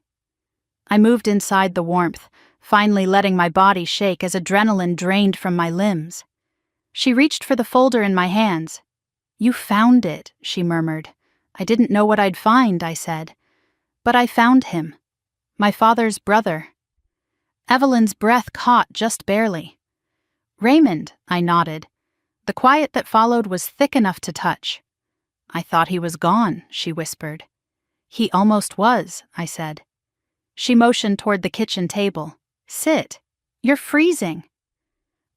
I moved inside the warmth, finally letting my body shake as adrenaline drained from my limbs. She reached for the folder in my hands. "You found it," she murmured. "I didn't know what I'd find," I said. "But I found him. My father's brother." Evelyn's breath caught just barely. "Raymond," I nodded. The quiet that followed was thick enough to touch. "I thought he was gone," she whispered. "He almost was," I said. She motioned toward the kitchen table. "Sit. You're freezing."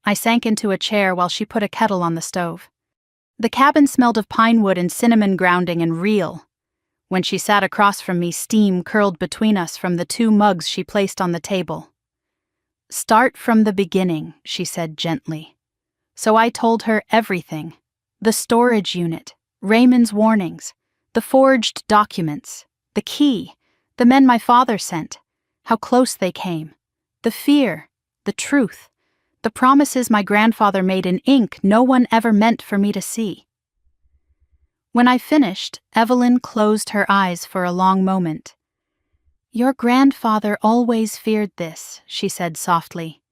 I sank into a chair while she put a kettle on the stove. The cabin smelled of pine wood and cinnamon grounding and real. When she sat across from me, steam curled between us from the 2 mugs she placed on the table. "Start from the beginning," she said gently. So I told her everything. The storage unit, Raymond's warnings, the forged documents, the key, the men my father sent, how close they came, the fear, the truth, the promises my grandfather made in ink no one ever meant for me to see. When I finished, Evelyn closed her eyes for a long moment. Your grandfather always feared this, she said softly.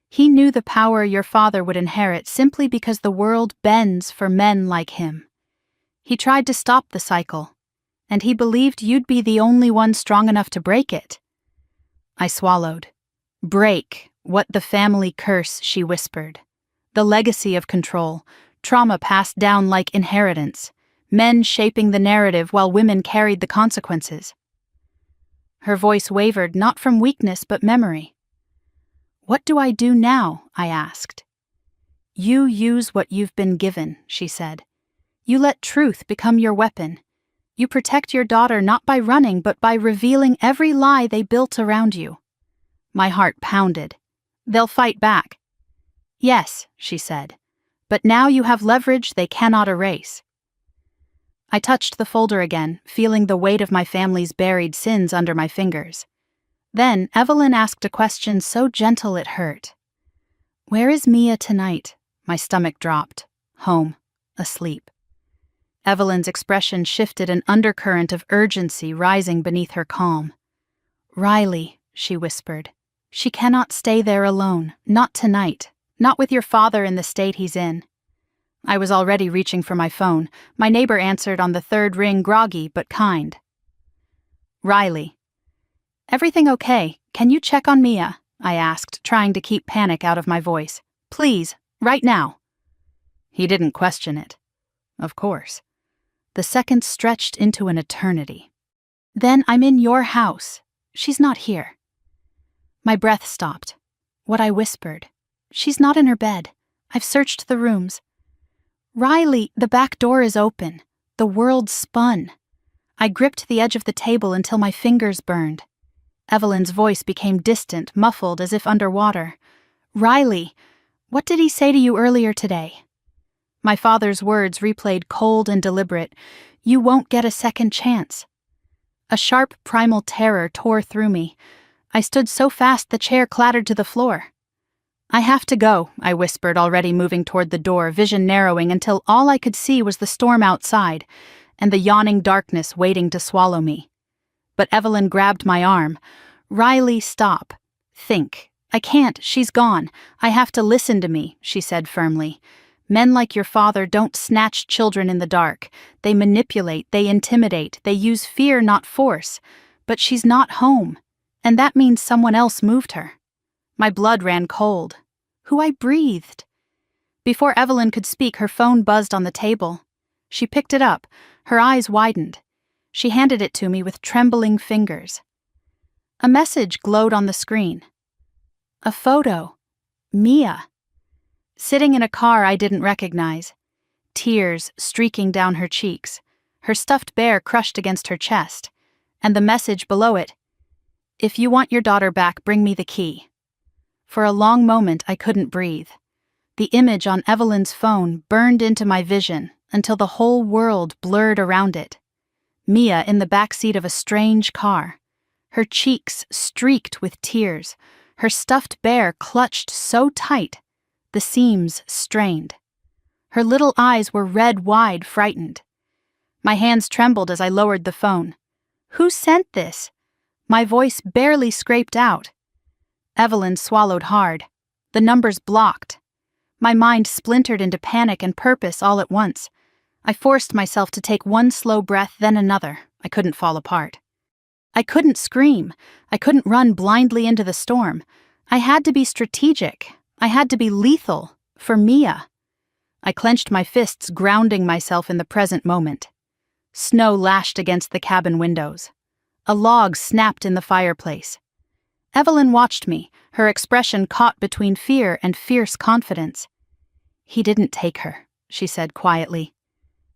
He knew the power your father would inherit simply because the world bends for men like him. He tried to stop the cycle, and he believed you'd be the only one strong enough to break it. I swallowed. Break what the family curse, she whispered. The legacy of control, trauma passed down like inheritance, men shaping the narrative while women carried the consequences. Her voice wavered, not from weakness but memory. What do I do now? I asked. You use what you've been given, she said. You let truth become your weapon. You protect your daughter not by running but by revealing every lie they built around you. My heart pounded. They'll fight back. Yes, she said, but now you have leverage they cannot erase. I touched the folder again, feeling the weight of my family's buried sins under my fingers. Then Evelyn asked a question so gentle it hurt. Where is Mia tonight? My stomach dropped. Home. Asleep. Evelyn's expression shifted, an undercurrent of urgency rising beneath her calm. Riley, she whispered. She cannot stay there alone. Not tonight. Not with your father in the state he's in. I was already reaching for my phone. My neighbor answered on the third ring, groggy but kind. Riley. Everything okay? Can you check on Mia? I asked, trying to keep panic out of my voice. Please, right now. He didn't question it. Of course. The seconds stretched into an eternity. Then I'm in your house. She's not here. My breath stopped. What I whispered. She's not in her bed. I've searched the rooms. Riley, the back door is open. The world spun. I gripped the edge of the table until my fingers burned. Evelyn's voice became distant, muffled as if underwater. Riley, what did he say to you earlier today? My father's words replayed cold and deliberate. You won't get a second chance. A sharp primal terror tore through me. I stood so fast the chair clattered to the floor. I have to go, I whispered, already moving toward the door, vision narrowing until all I could see was the storm outside and the yawning darkness waiting to swallow me. But Evelyn grabbed my arm. Riley, stop. Think. I can't. She's gone. I have to listen to me, she said firmly. Men like your father don't snatch children in the dark. They manipulate, they intimidate, they use fear, not force. But she's not home, and that means someone else moved her. My blood ran cold. Who I breathed. Before Evelyn could speak, her phone buzzed on the table. She picked it up. Her eyes widened. She handed it to me with trembling fingers. A message glowed on the screen. A photo. Mia. Sitting in a car I didn't recognize. Tears streaking down her cheeks. Her stuffed bear crushed against her chest. And the message below it. If you want your daughter back, bring me the key. For a long moment I couldn't breathe. The image on Evelyn's phone burned into my vision until the whole world blurred around it. Mia in the backseat of a strange car. Her cheeks streaked with tears. Her stuffed bear clutched so tight, the seams strained. Her little eyes were red wide, frightened. My hands trembled as I lowered the phone. Who sent this? My voice barely scraped out. Evelyn swallowed hard. The numbers blocked. My mind splintered into panic and purpose all at once. I forced myself to take one slow breath, then another. I couldn't fall apart. I couldn't scream. I couldn't run blindly into the storm. I had to be strategic. I had to be lethal. For Mia. I clenched my fists, grounding myself in the present moment. Snow lashed against the cabin windows. A log snapped in the fireplace. Evelyn watched me, her expression caught between fear and fierce confidence. He didn't take her, she said quietly.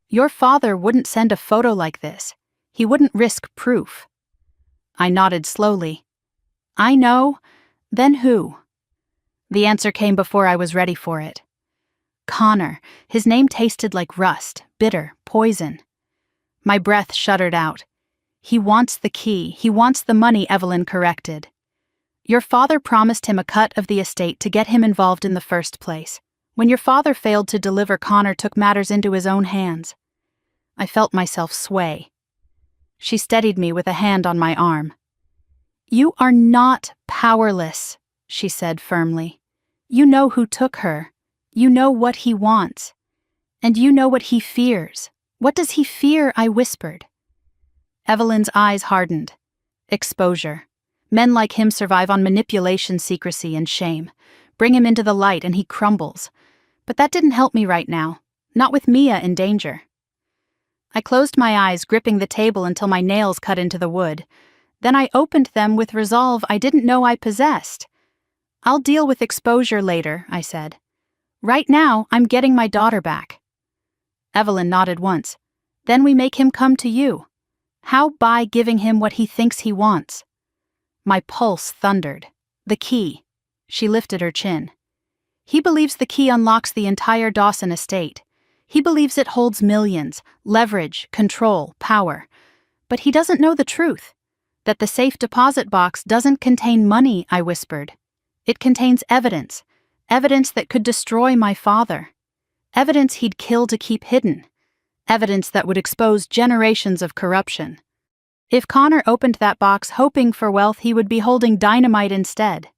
Your father wouldn't send a photo like this. He wouldn't risk proof. I nodded slowly. I know. Then who? The answer came before I was ready for it. Connor. His name tasted like rust, bitter, poison. My breath shuddered out. He wants the key. He wants the money, Evelyn corrected. Your father promised him a cut of the estate to get him involved in the first place. When your father failed to deliver, Connor took matters into his own hands. I felt myself sway. She steadied me with a hand on my arm. "You are not powerless," she said firmly. "You know who took her. You know what he wants. And you know what he fears." "What does he fear?" I whispered. Evelyn's eyes hardened. Exposure. Men like him survive on manipulation, secrecy, and shame. Bring him into the light and he crumbles. But that didn't help me right now. Not with Mia in danger. I closed my eyes, gripping the table until my nails cut into the wood. Then I opened them with resolve I didn't know I possessed. "I'll deal with exposure later," I said. "Right now, I'm getting my daughter back." Evelyn nodded once. "Then we make him come to you." "How?" "By giving him what he thinks he wants." My pulse thundered. "The key." She lifted her chin. "He believes the key unlocks the entire Dawson estate. He believes it holds millions, leverage, control, power. But he doesn't know the truth. That the safe deposit box doesn't contain money," I whispered. "It contains evidence. Evidence that could destroy my father. Evidence he'd kill to keep hidden. Evidence that would expose generations of corruption. If Connor opened that box hoping for wealth, he would be holding dynamite instead."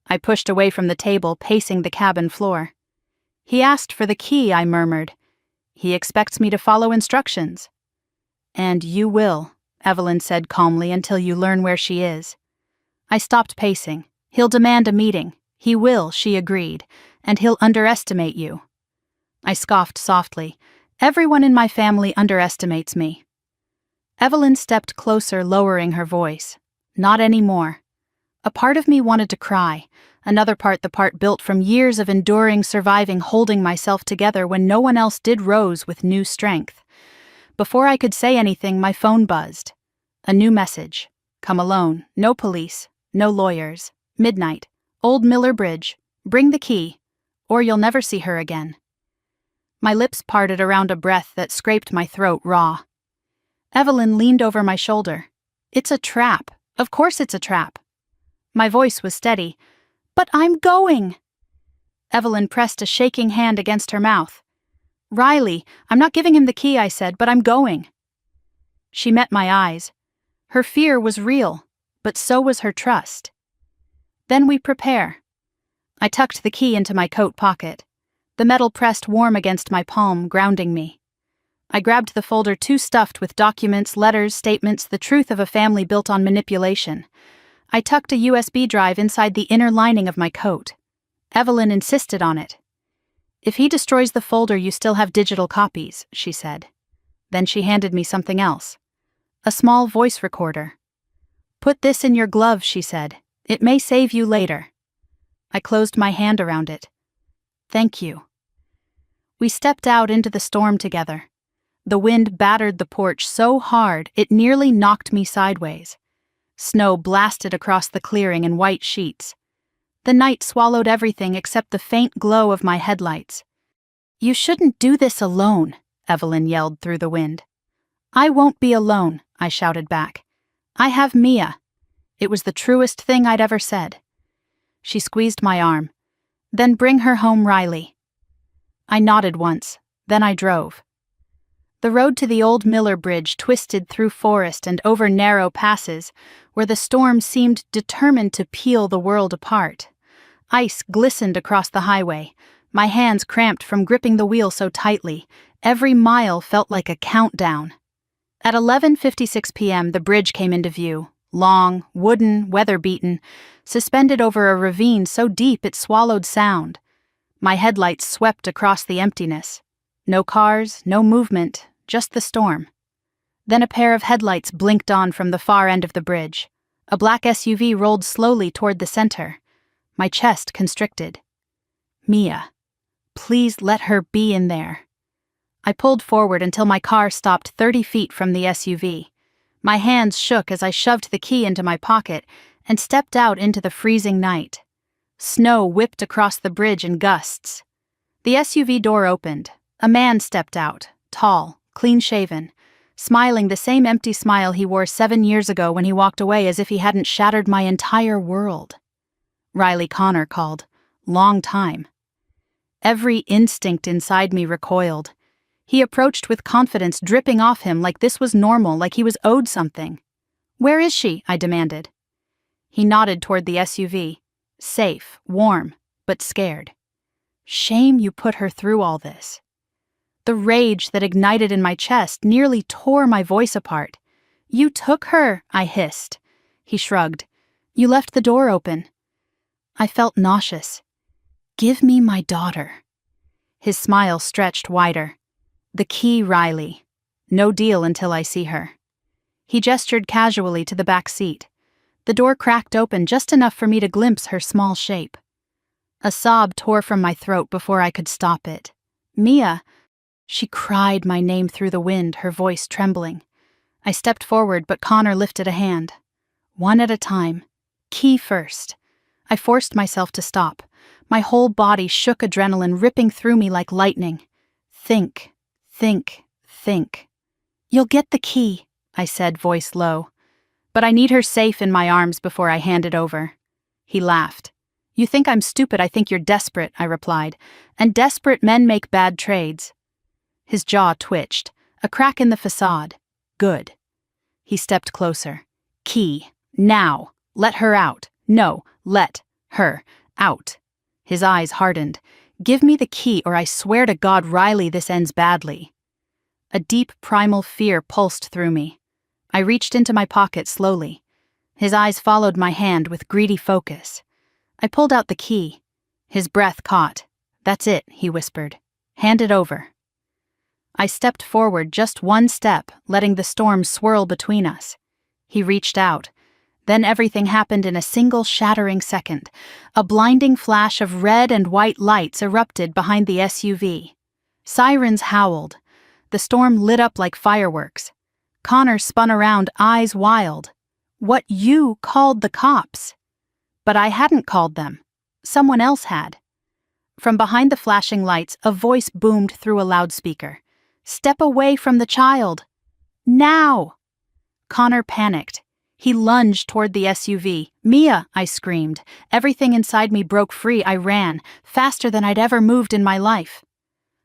I pushed away from the table, pacing the cabin floor. "He asked for the key," I murmured. "He expects me to follow instructions." "And you will," Evelyn said calmly, "until you learn where she is." I stopped pacing. "He'll demand a meeting." "He will," she agreed, "and he'll underestimate you." I scoffed softly. "Everyone in my family underestimates me." Evelyn stepped closer, lowering her voice. "Not anymore." A part of me wanted to cry. Another part, the part built from years of enduring, surviving, holding myself together when no one else did, rose with new strength. Before I could say anything, my phone buzzed. A new message. "Come alone. No police. No lawyers. Midnight. Old Miller Bridge. Bring the key, or you'll never see her again." My lips parted around a breath that scraped my throat raw. Evelyn leaned over my shoulder. "It's a trap. Of course it's a trap." My voice was steady. "But I'm going." Evelyn pressed a shaking hand against her mouth. "Riley, I'm not giving him the key," I said, "but I'm going." She met my eyes. Her fear was real, but so was her trust. "Then we prepare." I tucked the key into my coat pocket. The metal pressed warm against my palm, grounding me. I grabbed the folder too stuffed with documents, letters, statements, the truth of a family built on manipulation. I tucked a USB drive inside the inner lining of my coat. Evelyn insisted on it. "If he destroys the folder, you still have digital copies," she said. Then she handed me something else. A small voice recorder. "Put this in your glove," she said. "It may save you later." I closed my hand around it. "Thank you." We stepped out into the storm together. The wind battered the porch so hard it nearly knocked me sideways. Snow blasted across the clearing in white sheets. The night swallowed everything except the faint glow of my headlights. "You shouldn't do this alone," Evelyn yelled through the wind. "I won't be alone," I shouted back. "I have Mia." It was the truest thing I'd ever said. She squeezed my arm. "Then bring her home, Riley." I nodded once, then I drove. The road to the old Miller Bridge twisted through forest and over narrow passes, where the storm seemed determined to peel the world apart. Ice glistened across the highway. My hands cramped from gripping the wheel so tightly. Every mile felt like a countdown. At 11:56 p.m., the bridge came into view, long, wooden, weather-beaten, suspended over a ravine so deep it swallowed sound. My headlights swept across the emptiness. No cars, no movement, just the storm. Then a pair of headlights blinked on from the far end of the bridge. A black SUV rolled slowly toward the center. My chest constricted. Mia. Please let her be in there. I pulled forward until my car stopped 30 feet from the SUV. My hands shook as I shoved the key into my pocket and stepped out into the freezing night. Snow whipped across the bridge in gusts. The SUV door opened. A man stepped out, tall, clean-shaven, smiling the same empty smile he wore 7 years ago when he walked away as if he hadn't shattered my entire world. Riley Connor called. Long time. Every instinct inside me recoiled. He approached with confidence dripping off him like this was normal, like he was owed something. "Where is she?" I demanded. He nodded toward the SUV. Safe, warm, but scared. Shame you put her through all this. The rage that ignited in my chest nearly tore my voice apart. You took her, I hissed. He shrugged. You left the door open. I felt nauseous. Give me my daughter. His smile stretched wider. The key, Riley. No deal until I see her. He gestured casually to the back seat. The door cracked open just enough for me to glimpse her small shape. A sob tore from my throat before I could stop it. Mia! She cried my name through the wind, her voice trembling. I stepped forward, but Connor lifted a hand. One at a time. Key first. I forced myself to stop. My whole body shook, adrenaline ripping through me like lightning. Think, think, think. You'll get the key, I said, voice low. But I need her safe in my arms before I hand it over. He laughed. You think I'm stupid, I think you're desperate, I replied. And desperate men make bad trades. His jaw twitched. A crack in the facade. Good. He stepped closer. Key. Now. Let her out. No, let her out. His eyes hardened. Give me the key or I swear to God, Riley, this ends badly. A deep primal fear pulsed through me. I reached into my pocket slowly. His eyes followed my hand with greedy focus. I pulled out the key. His breath caught. That's it, he whispered. Hand it over. I stepped forward just one step, letting the storm swirl between us. He reached out. Then everything happened in a single shattering second. A blinding flash of red and white lights erupted behind the SUV. Sirens howled. The storm lit up like fireworks. Connor spun around, eyes wild. What you called the cops. But I hadn't called them. Someone else had. From behind the flashing lights, a voice boomed through a loudspeaker. Step away from the child. Now! Connor panicked. He lunged toward the SUV. Mia, I screamed. Everything inside me broke free. I ran, faster than I'd ever moved in my life.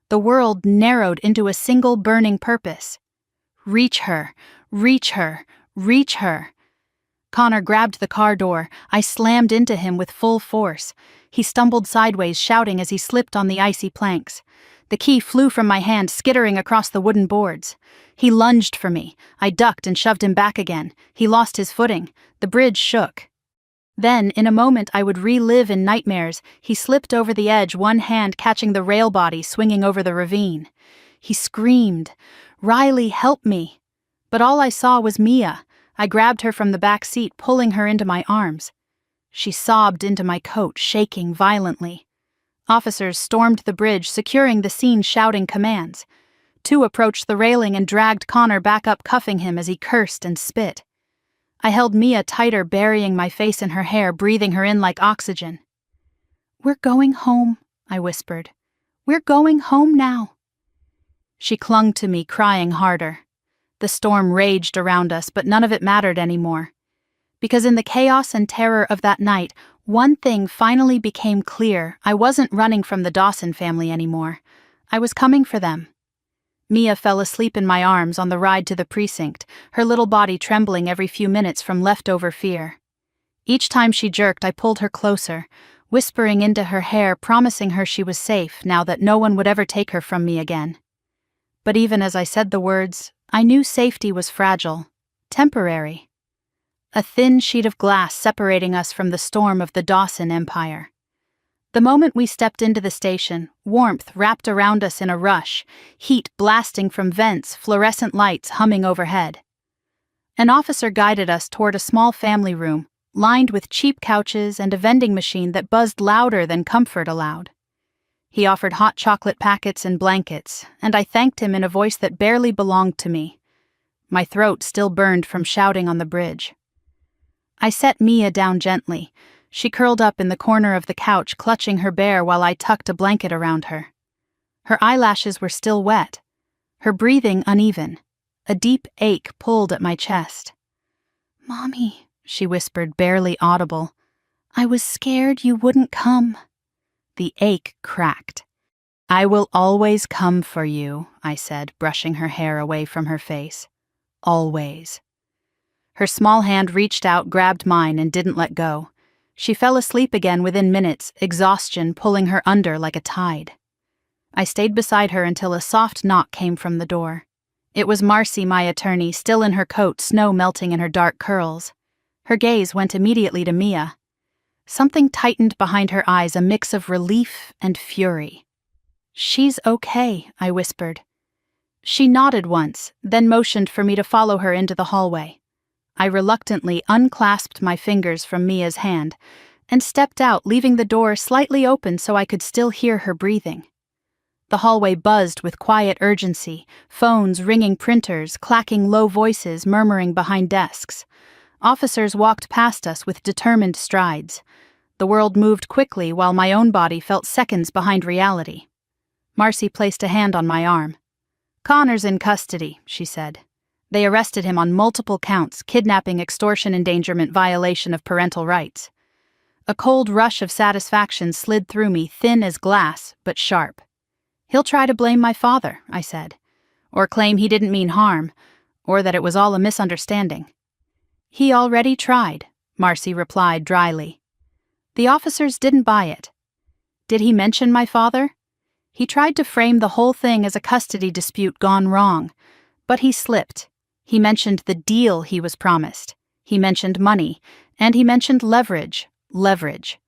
The world narrowed into a single burning purpose. Reach her, reach her, reach her. Connor grabbed the car door. I slammed into him with full force. He stumbled sideways, shouting as he slipped on the icy planks. The key flew from my hand, skittering across the wooden boards. He lunged for me. I ducked and shoved him back again. He lost his footing. The bridge shook. Then, in a moment I would relive in nightmares, he slipped over the edge, one hand catching the rail body swinging over the ravine. He screamed, Riley, help me. But all I saw was Mia. I grabbed her from the back seat, pulling her into my arms. She sobbed into my coat, shaking violently. Officers stormed the bridge, securing the scene, shouting commands. Two approached the railing and dragged Connor back up, cuffing him as he cursed and spit. I held Mia tighter, burying my face in her hair, breathing her in like oxygen. We're going home, I whispered. We're going home now. She clung to me, crying harder. The storm raged around us, but none of it mattered anymore. Because in the chaos and terror of that night, one thing finally became clear. I wasn't running from the Dawson family anymore. I was coming for them. Mia fell asleep in my arms on the ride to the precinct, her little body trembling every few minutes from leftover fear. Each time she jerked, I pulled her closer, whispering into her hair, promising her she was safe now that no one would ever take her from me again. But even as I said the words, I knew safety was fragile, temporary. A thin sheet of glass separating us from the storm of the Dawson Empire. The moment we stepped into the station, warmth wrapped around us in a rush, heat blasting from vents, fluorescent lights humming overhead. An officer guided us toward a small family room, lined with cheap couches and a vending machine that buzzed louder than comfort allowed. He offered hot chocolate packets and blankets, and I thanked him in a voice that barely belonged to me. My throat still burned from shouting on the bridge. I set Mia down gently. She curled up in the corner of the couch, clutching her bear while I tucked a blanket around her. Her eyelashes were still wet, her breathing uneven. A deep ache pulled at my chest. "Mommy," she whispered, barely audible. "I was scared you wouldn't come." The ache cracked. "I will always come for you," I said, brushing her hair away from her face. "Always." Her small hand reached out, grabbed mine, and didn't let go. She fell asleep again within minutes, exhaustion pulling her under like a tide. I stayed beside her until a soft knock came from the door. It was Marcy, my attorney, still in her coat, snow melting in her dark curls. Her gaze went immediately to Mia. Something tightened behind her eyes, a mix of relief and fury. "She's okay," I whispered. She nodded once, then motioned for me to follow her into the hallway. I reluctantly unclasped my fingers from Mia's hand and stepped out, leaving the door slightly open so I could still hear her breathing. The hallway buzzed with quiet urgency, phones ringing, printers clacking, low voices murmuring behind desks. Officers walked past us with determined strides. The world moved quickly while my own body felt seconds behind reality. Marcy placed a hand on my arm. "Connor's in custody," she said. "They arrested him on multiple counts: kidnapping, extortion, endangerment, violation of parental rights." A cold rush of satisfaction slid through me, thin as glass, but sharp. "He'll try to blame my father," I said, "or claim he didn't mean harm, or that it was all a misunderstanding." "He already tried," Marcy replied dryly. The officers didn't buy it. "Did he mention my father?" He tried to frame the whole thing as a custody dispute gone wrong, but he slipped. He mentioned the deal he was promised. He mentioned money, and he mentioned leverage. Leverage.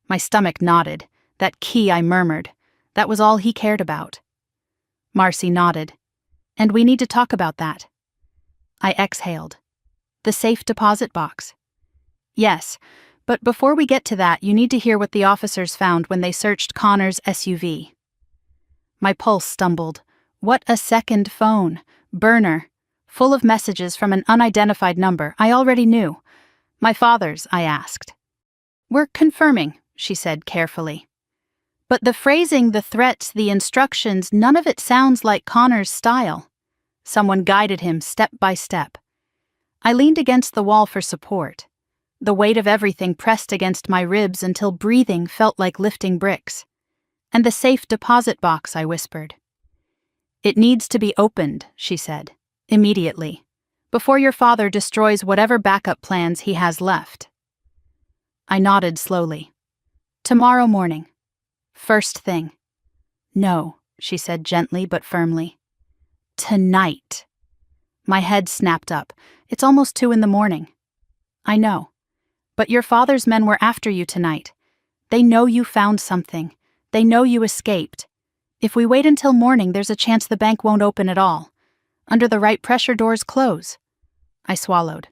My stomach knotted. That key, I murmured. That was all he cared about. Marcy nodded. "And we need to talk about that." I exhaled. "The safe deposit box." "Yes, but before we get to that, you need to hear what the officers found when they searched Connor's SUV. My pulse stumbled. What a second phone. Burner. Full of messages from an unidentified number I already knew. "My father's?" I asked. "We're confirming," she said carefully. "But the phrasing, the threats, the instructions, none of it sounds like Connor's style." Someone guided him step by step. I leaned against the wall for support. The weight of everything pressed against my ribs until breathing felt like lifting bricks. "And the safe deposit box," I whispered. "It needs to be opened," she said, "immediately, before your father destroys whatever backup plans he has left." I nodded slowly. "Tomorrow morning. First thing." "No," she said gently but firmly. "Tonight." My head snapped up. "It's almost 2 a.m. "I know. But your father's men were after you tonight. They know you found something. They know you escaped. If we wait until morning, there's a chance the bank won't open at all. Under the right pressure, doors close." I swallowed.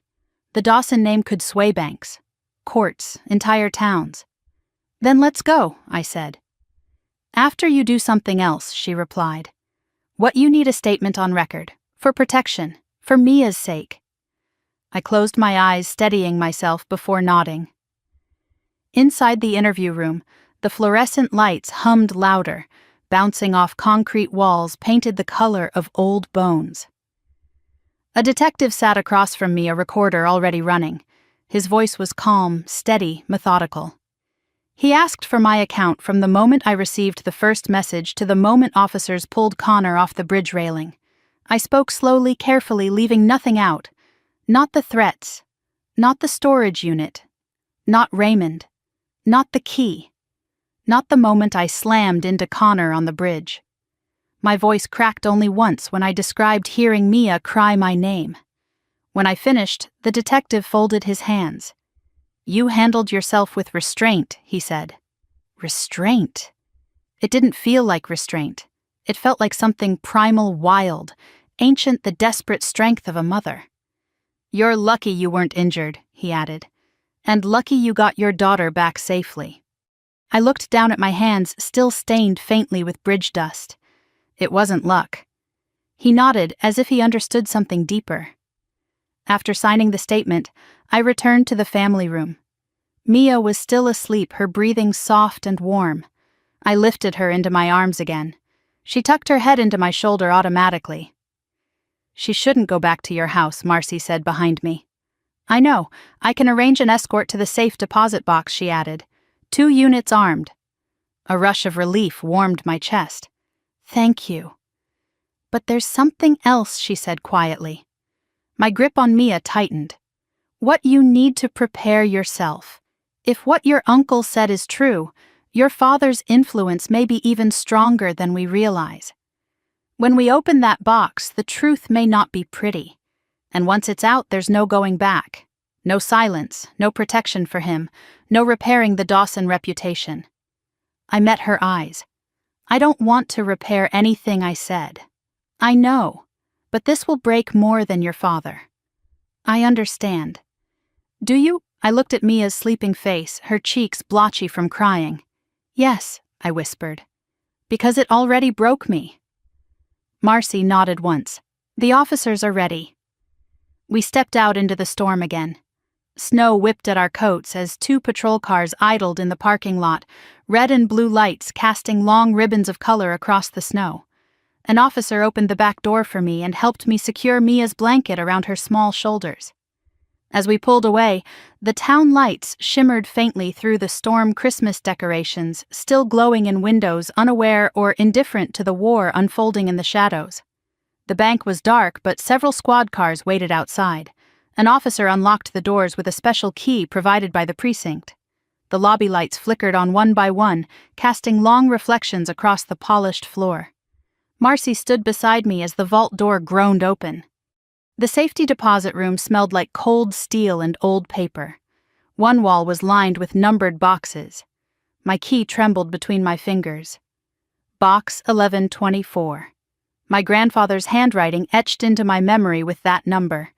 The Dawson name could sway banks, courts, entire towns. "Then let's go," I said. "After you do something else," she replied. "What you need a statement on record. For protection. For Mia's sake." I closed my eyes, steadying myself before nodding. Inside the interview room, the fluorescent lights hummed louder, bouncing off concrete walls painted the color of old bones. A detective sat across from me, a recorder already running. His voice was calm, steady, methodical. He asked for my account from the moment I received the first message to the moment officers pulled Connor off the bridge railing. I spoke slowly, carefully, leaving nothing out. Not the threats. Not the storage unit. Not Raymond. Not the key. Not the moment I slammed into Connor on the bridge. My voice cracked only once when I described hearing Mia cry my name. When I finished, the detective folded his hands. "You handled yourself with restraint," he said. Restraint. It didn't feel like restraint. It felt like something primal, wild, ancient, the desperate strength of a mother. "You're lucky you weren't injured," he added, "and lucky you got your daughter back safely." I looked down at my hands, still stained faintly with bridge dust. It wasn't luck. He nodded as if he understood something deeper. After signing the statement, I returned to the family room. Mia was still asleep, her breathing soft and warm. I lifted her into my arms again. She tucked her head into my shoulder automatically. "She shouldn't go back to your house," Marcy said behind me. "I know. I can arrange an escort to the safe deposit box," she added. 2 units armed." A rush of relief warmed my chest. "Thank you." "But there's something else," she said quietly. My grip on Mia tightened. What you need to prepare yourself. If what your uncle said is true, your father's influence may be even stronger than we realize. When we open that box, the truth may not be pretty. And once it's out, there's no going back. No silence, no protection for him, no repairing the Dawson reputation. I met her eyes. I don't want to repair anything I said. I know, but this will break more than your father. I understand. Do you? I looked at Mia's sleeping face, her cheeks blotchy from crying. Yes, I whispered. Because it already broke me. Marcy nodded once. The officers are ready. We stepped out into the storm again. Snow whipped at our coats as 2 patrol cars idled in the parking lot, red and blue lights casting long ribbons of color across the snow. An officer opened the back door for me and helped me secure Mia's blanket around her small shoulders. As we pulled away, the town lights shimmered faintly through the storm Christmas decorations, still glowing in windows, unaware or indifferent to the war unfolding in the shadows. The bank was dark, but several squad cars waited outside. An officer unlocked the doors with a special key provided by the precinct. The lobby lights flickered on one by one, casting long reflections across the polished floor. Marcy stood beside me as the vault door groaned open. The safety deposit room smelled like cold steel and old paper. One wall was lined with numbered boxes. My key trembled between my fingers. Box 1124. My grandfather's handwriting etched into my memory with that number.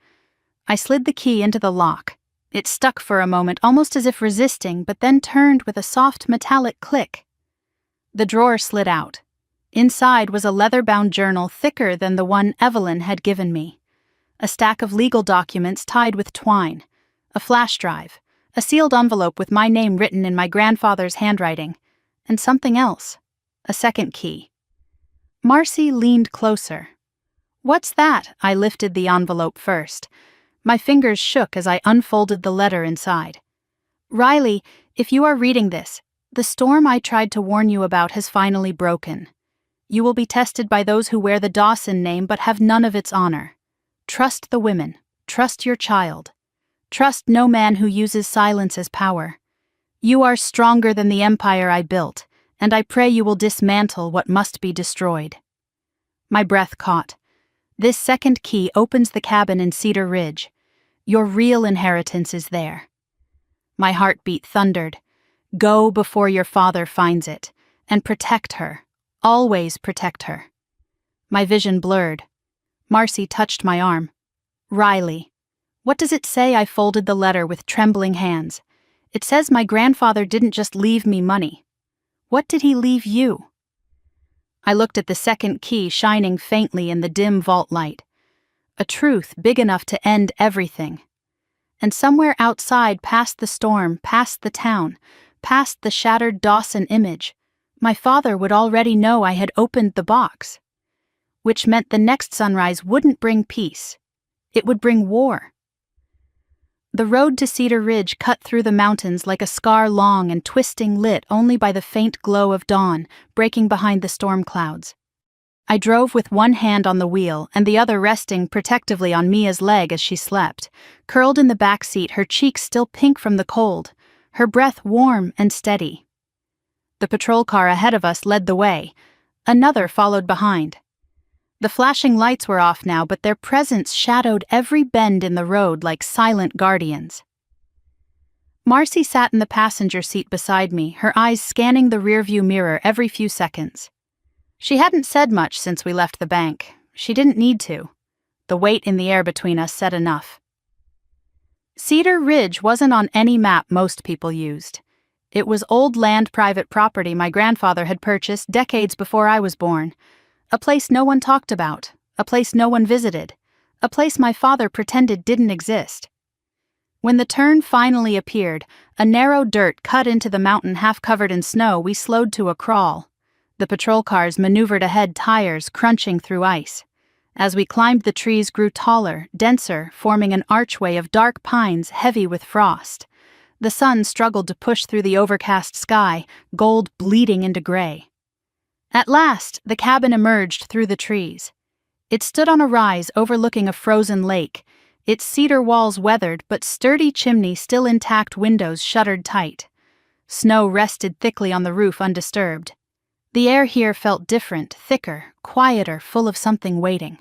I slid the key into the lock. It stuck for a moment, almost as if resisting, but then turned with a soft metallic click. The drawer slid out. Inside was a leather-bound journal thicker than the one Evelyn had given me. A stack of legal documents tied with twine, a flash drive, a sealed envelope with my name written in my grandfather's handwriting, and something else, a second key. Marcy leaned closer. What's that? I lifted the envelope first. My fingers shook as I unfolded the letter inside. Riley, if you are reading this, the storm I tried to warn you about has finally broken. You will be tested by those who wear the Dawson name but have none of its honor. Trust the women. Trust your child. Trust no man who uses silence as power. You are stronger than the empire I built, and I pray you will dismantle what must be destroyed. My breath caught. This second key opens the cabin in Cedar Ridge. Your real inheritance is there. My heartbeat thundered. Go before your father finds it, and protect her. Always protect her. My vision blurred. Marcy touched my arm. Riley. What does it say? I folded the letter with trembling hands. It says my grandfather didn't just leave me money. What did he leave you? I looked at the second key shining faintly in the dim vault light. A truth big enough to end everything. And somewhere outside, past the storm, past the town, past the shattered Dawson image, my father would already know I had opened the box. Which meant the next sunrise wouldn't bring peace. It would bring war. The road to Cedar Ridge cut through the mountains like a scar long and twisting, lit only by the faint glow of dawn breaking behind the storm clouds. I drove with one hand on the wheel and the other resting protectively on Mia's leg as she slept, curled in the back seat, her cheeks still pink from the cold, her breath warm and steady. The patrol car ahead of us led the way. Another followed behind. The flashing lights were off now, but their presence shadowed every bend in the road like silent guardians. Marcy sat in the passenger seat beside me, her eyes scanning the rearview mirror every few seconds. She hadn't said much since we left the bank. She didn't need to. The weight in the air between us said enough. Cedar Ridge wasn't on any map most people used. It was old land, private property my grandfather had purchased decades before I was born. A place no one talked about, a place no one visited, a place my father pretended didn't exist. When the turn finally appeared, a narrow dirt cut into the mountain half covered in snow, we slowed to a crawl. The patrol cars maneuvered ahead, tires crunching through ice. As we climbed, the trees grew taller, denser, forming an archway of dark pines heavy with frost. The sun struggled to push through the overcast sky, gold bleeding into gray. At last, the cabin emerged through the trees. It stood on a rise overlooking a frozen lake, Its cedar walls weathered but sturdy chimney still intact, windows shuttered tight. Snow rested thickly on the roof undisturbed. The air here felt different, thicker, quieter, full of something waiting.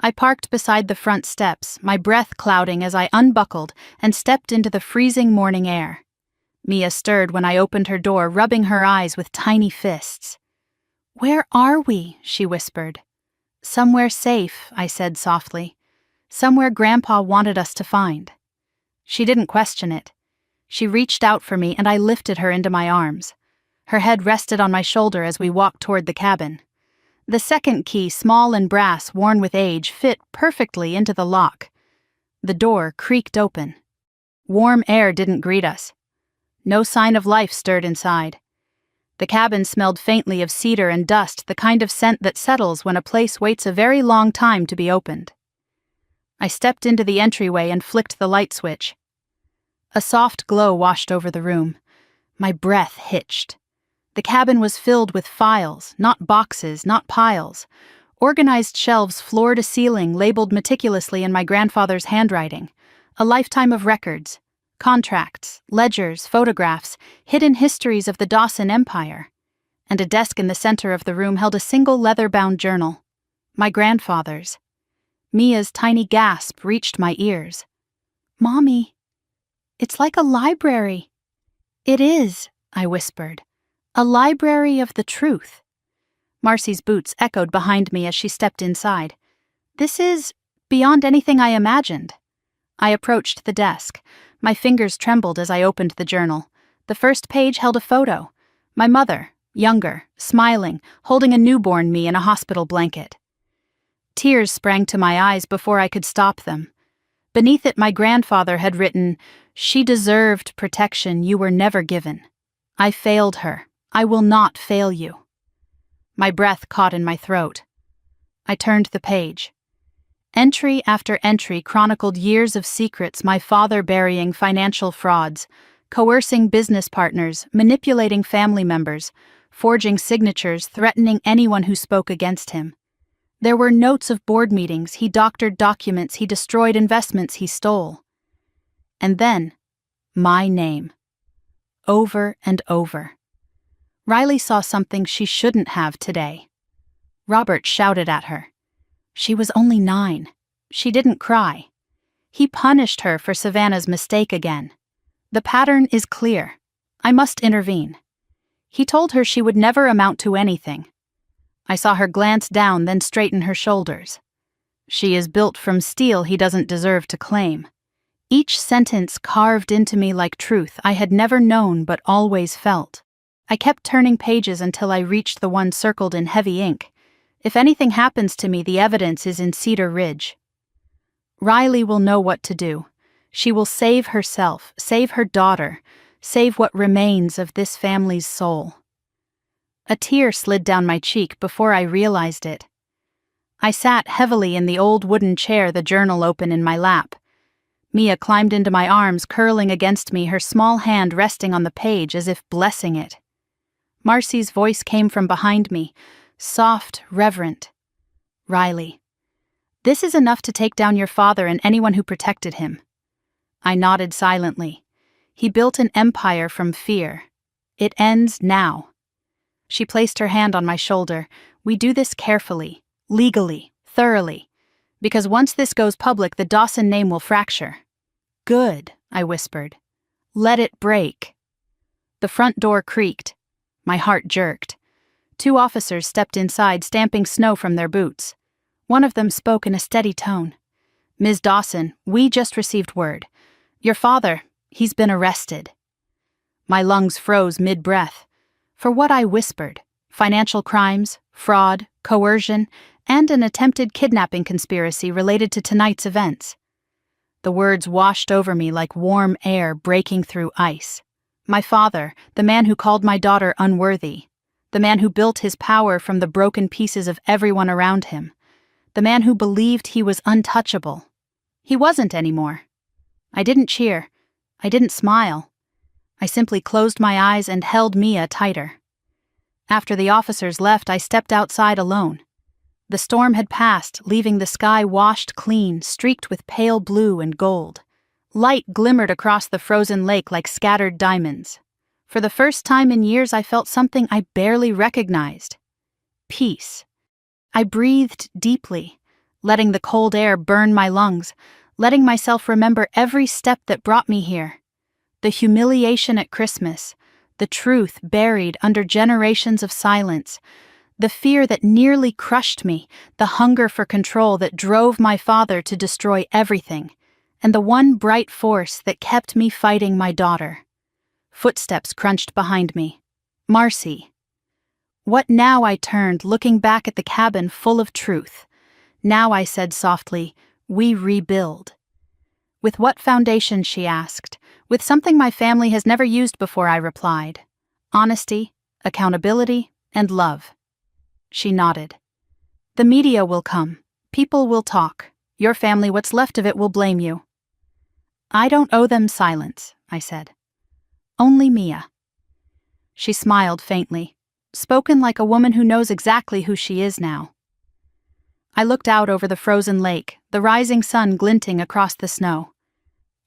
I parked beside the front steps, my breath clouding as I unbuckled and stepped into the freezing morning air. Mia stirred when I opened her door, rubbing her eyes with tiny fists. "Where are we?" she whispered. "Somewhere safe," I said softly. "Somewhere Grandpa wanted us to find." She didn't question it. She reached out for me and I lifted her into my arms. Her head rested on my shoulder as we walked toward the cabin. The second key, small and brass, worn with age, fit perfectly into the lock. The door creaked open. Warm air didn't greet us. No sign of life stirred inside. The cabin smelled faintly of cedar and dust, the kind of scent that settles when a place waits a very long time to be opened. I stepped into the entryway and flicked the light switch. A soft glow washed over the room. My breath hitched. The cabin was filled with files, not boxes, not piles. Organized shelves floor to ceiling, labeled meticulously in my grandfather's handwriting. A lifetime of records, contracts, ledgers, photographs, hidden histories of the Dawson Empire. And a desk in the center of the room held a single leather-bound journal. My grandfather's. Mia's tiny gasp reached my ears. "Mommy, it's like a library." "It is," I whispered. "A library of the truth." Marcy's boots echoed behind me as she stepped inside. "This is beyond anything I imagined." I approached the desk. My fingers trembled as I opened the journal. The first page held a photo. My mother, younger, smiling, holding a newborn me in a hospital blanket. Tears sprang to my eyes before I could stop them. Beneath it, my grandfather had written, "She deserved protection you were never given. I failed her. I will not fail you." My breath caught in my throat. I turned the page. Entry after entry chronicled years of secrets, my father burying financial frauds, coercing business partners, manipulating family members, forging signatures, threatening anyone who spoke against him. There were notes of board meetings, he doctored documents, he destroyed investments he stole. And then, my name. Over and over. Riley saw something she shouldn't have today. Robert shouted at her. She was only 9. She didn't cry. He punished her for Savannah's mistake again. The pattern is clear. I must intervene. He told her she would never amount to anything. I saw her glance down, then straighten her shoulders. She is built from steel he doesn't deserve to claim. Each sentence carved into me like truth I had never known but always felt. I kept turning pages until I reached the one circled in heavy ink. If anything happens to me, the evidence is in Cedar Ridge. Riley will know what to do. She will save herself, save her daughter, save what remains of this family's soul. A tear slid down my cheek before I realized it. I sat heavily in the old wooden chair, the journal open in my lap. Mia climbed into my arms, curling against me, her small hand resting on the page as if blessing it. Marcy's voice came from behind me, soft, reverent. "Riley, this is enough to take down your father and anyone who protected him." I nodded silently. He built an empire from fear. It ends now. She placed her hand on my shoulder. "We do this carefully, legally, thoroughly. Because once this goes public, the Dawson name will fracture." "Good," I whispered. "Let it break." The front door creaked. My heart jerked. 2 officers stepped inside, stamping snow from their boots. One of them spoke in a steady tone. "Ms. Dawson, we just received word. Your father, he's been arrested." My lungs froze mid-breath. For what I whispered, financial crimes, fraud, coercion, and an attempted kidnapping conspiracy related to tonight's events. The words washed over me like warm air breaking through ice. My father, the man who called my daughter unworthy, the man who built his power from the broken pieces of everyone around him, the man who believed he was untouchable. He wasn't anymore. I didn't cheer. I didn't smile. I simply closed my eyes and held Mia tighter. After the officers left, I stepped outside alone. The storm had passed, leaving the sky washed clean, streaked with pale blue and gold. Light glimmered across the frozen lake like scattered diamonds. For the first time in years, I felt something I barely recognized. Peace. I breathed deeply, letting the cold air burn my lungs, letting myself remember every step that brought me here. The humiliation at Christmas, the truth buried under generations of silence, the fear that nearly crushed me, the hunger for control that drove my father to destroy everything, and the one bright force that kept me fighting my daughter. Footsteps crunched behind me. Marcy. What now? I turned, looking back at the cabin full of truth. Now, I said softly, we rebuild. With what foundation? She asked. With something my family has never used before, I replied. Honesty, accountability, and love. She nodded. The media will come. People will talk. Your family, what's left of it, will blame you. I don't owe them silence, I said. Only Mia. She smiled faintly, spoken like a woman who knows exactly who she is now. I looked out over the frozen lake, the rising sun glinting across the snow.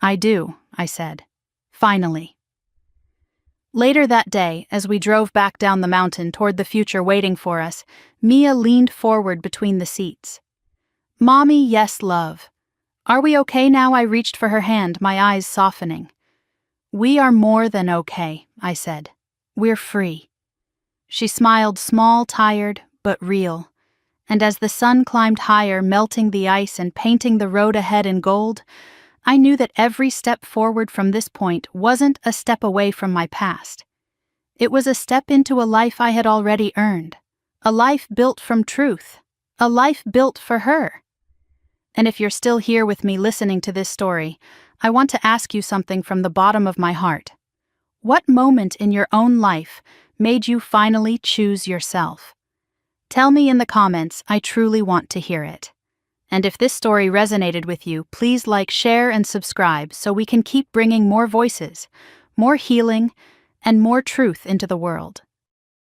I do, I said. Finally. Later that day, as we drove back down the mountain toward the future waiting for us, Mia leaned forward between the seats. Mommy, yes, love. Are we okay now? I reached for her hand, my eyes softening. We are more than okay, I said. We're free. She smiled, small, tired, but real. And as the sun climbed higher, melting the ice and painting the road ahead in gold, I knew that every step forward from this point wasn't a step away from my past. It was a step into a life I had already earned. A life built from truth. A life built for her. And if you're still here with me listening to this story, I want to ask you something from the bottom of my heart. What moment in your own life made you finally choose yourself? Tell me in the comments. I truly want to hear it. And if this story resonated with you, please like, share, and subscribe so we can keep bringing more voices, more healing, and more truth into the world.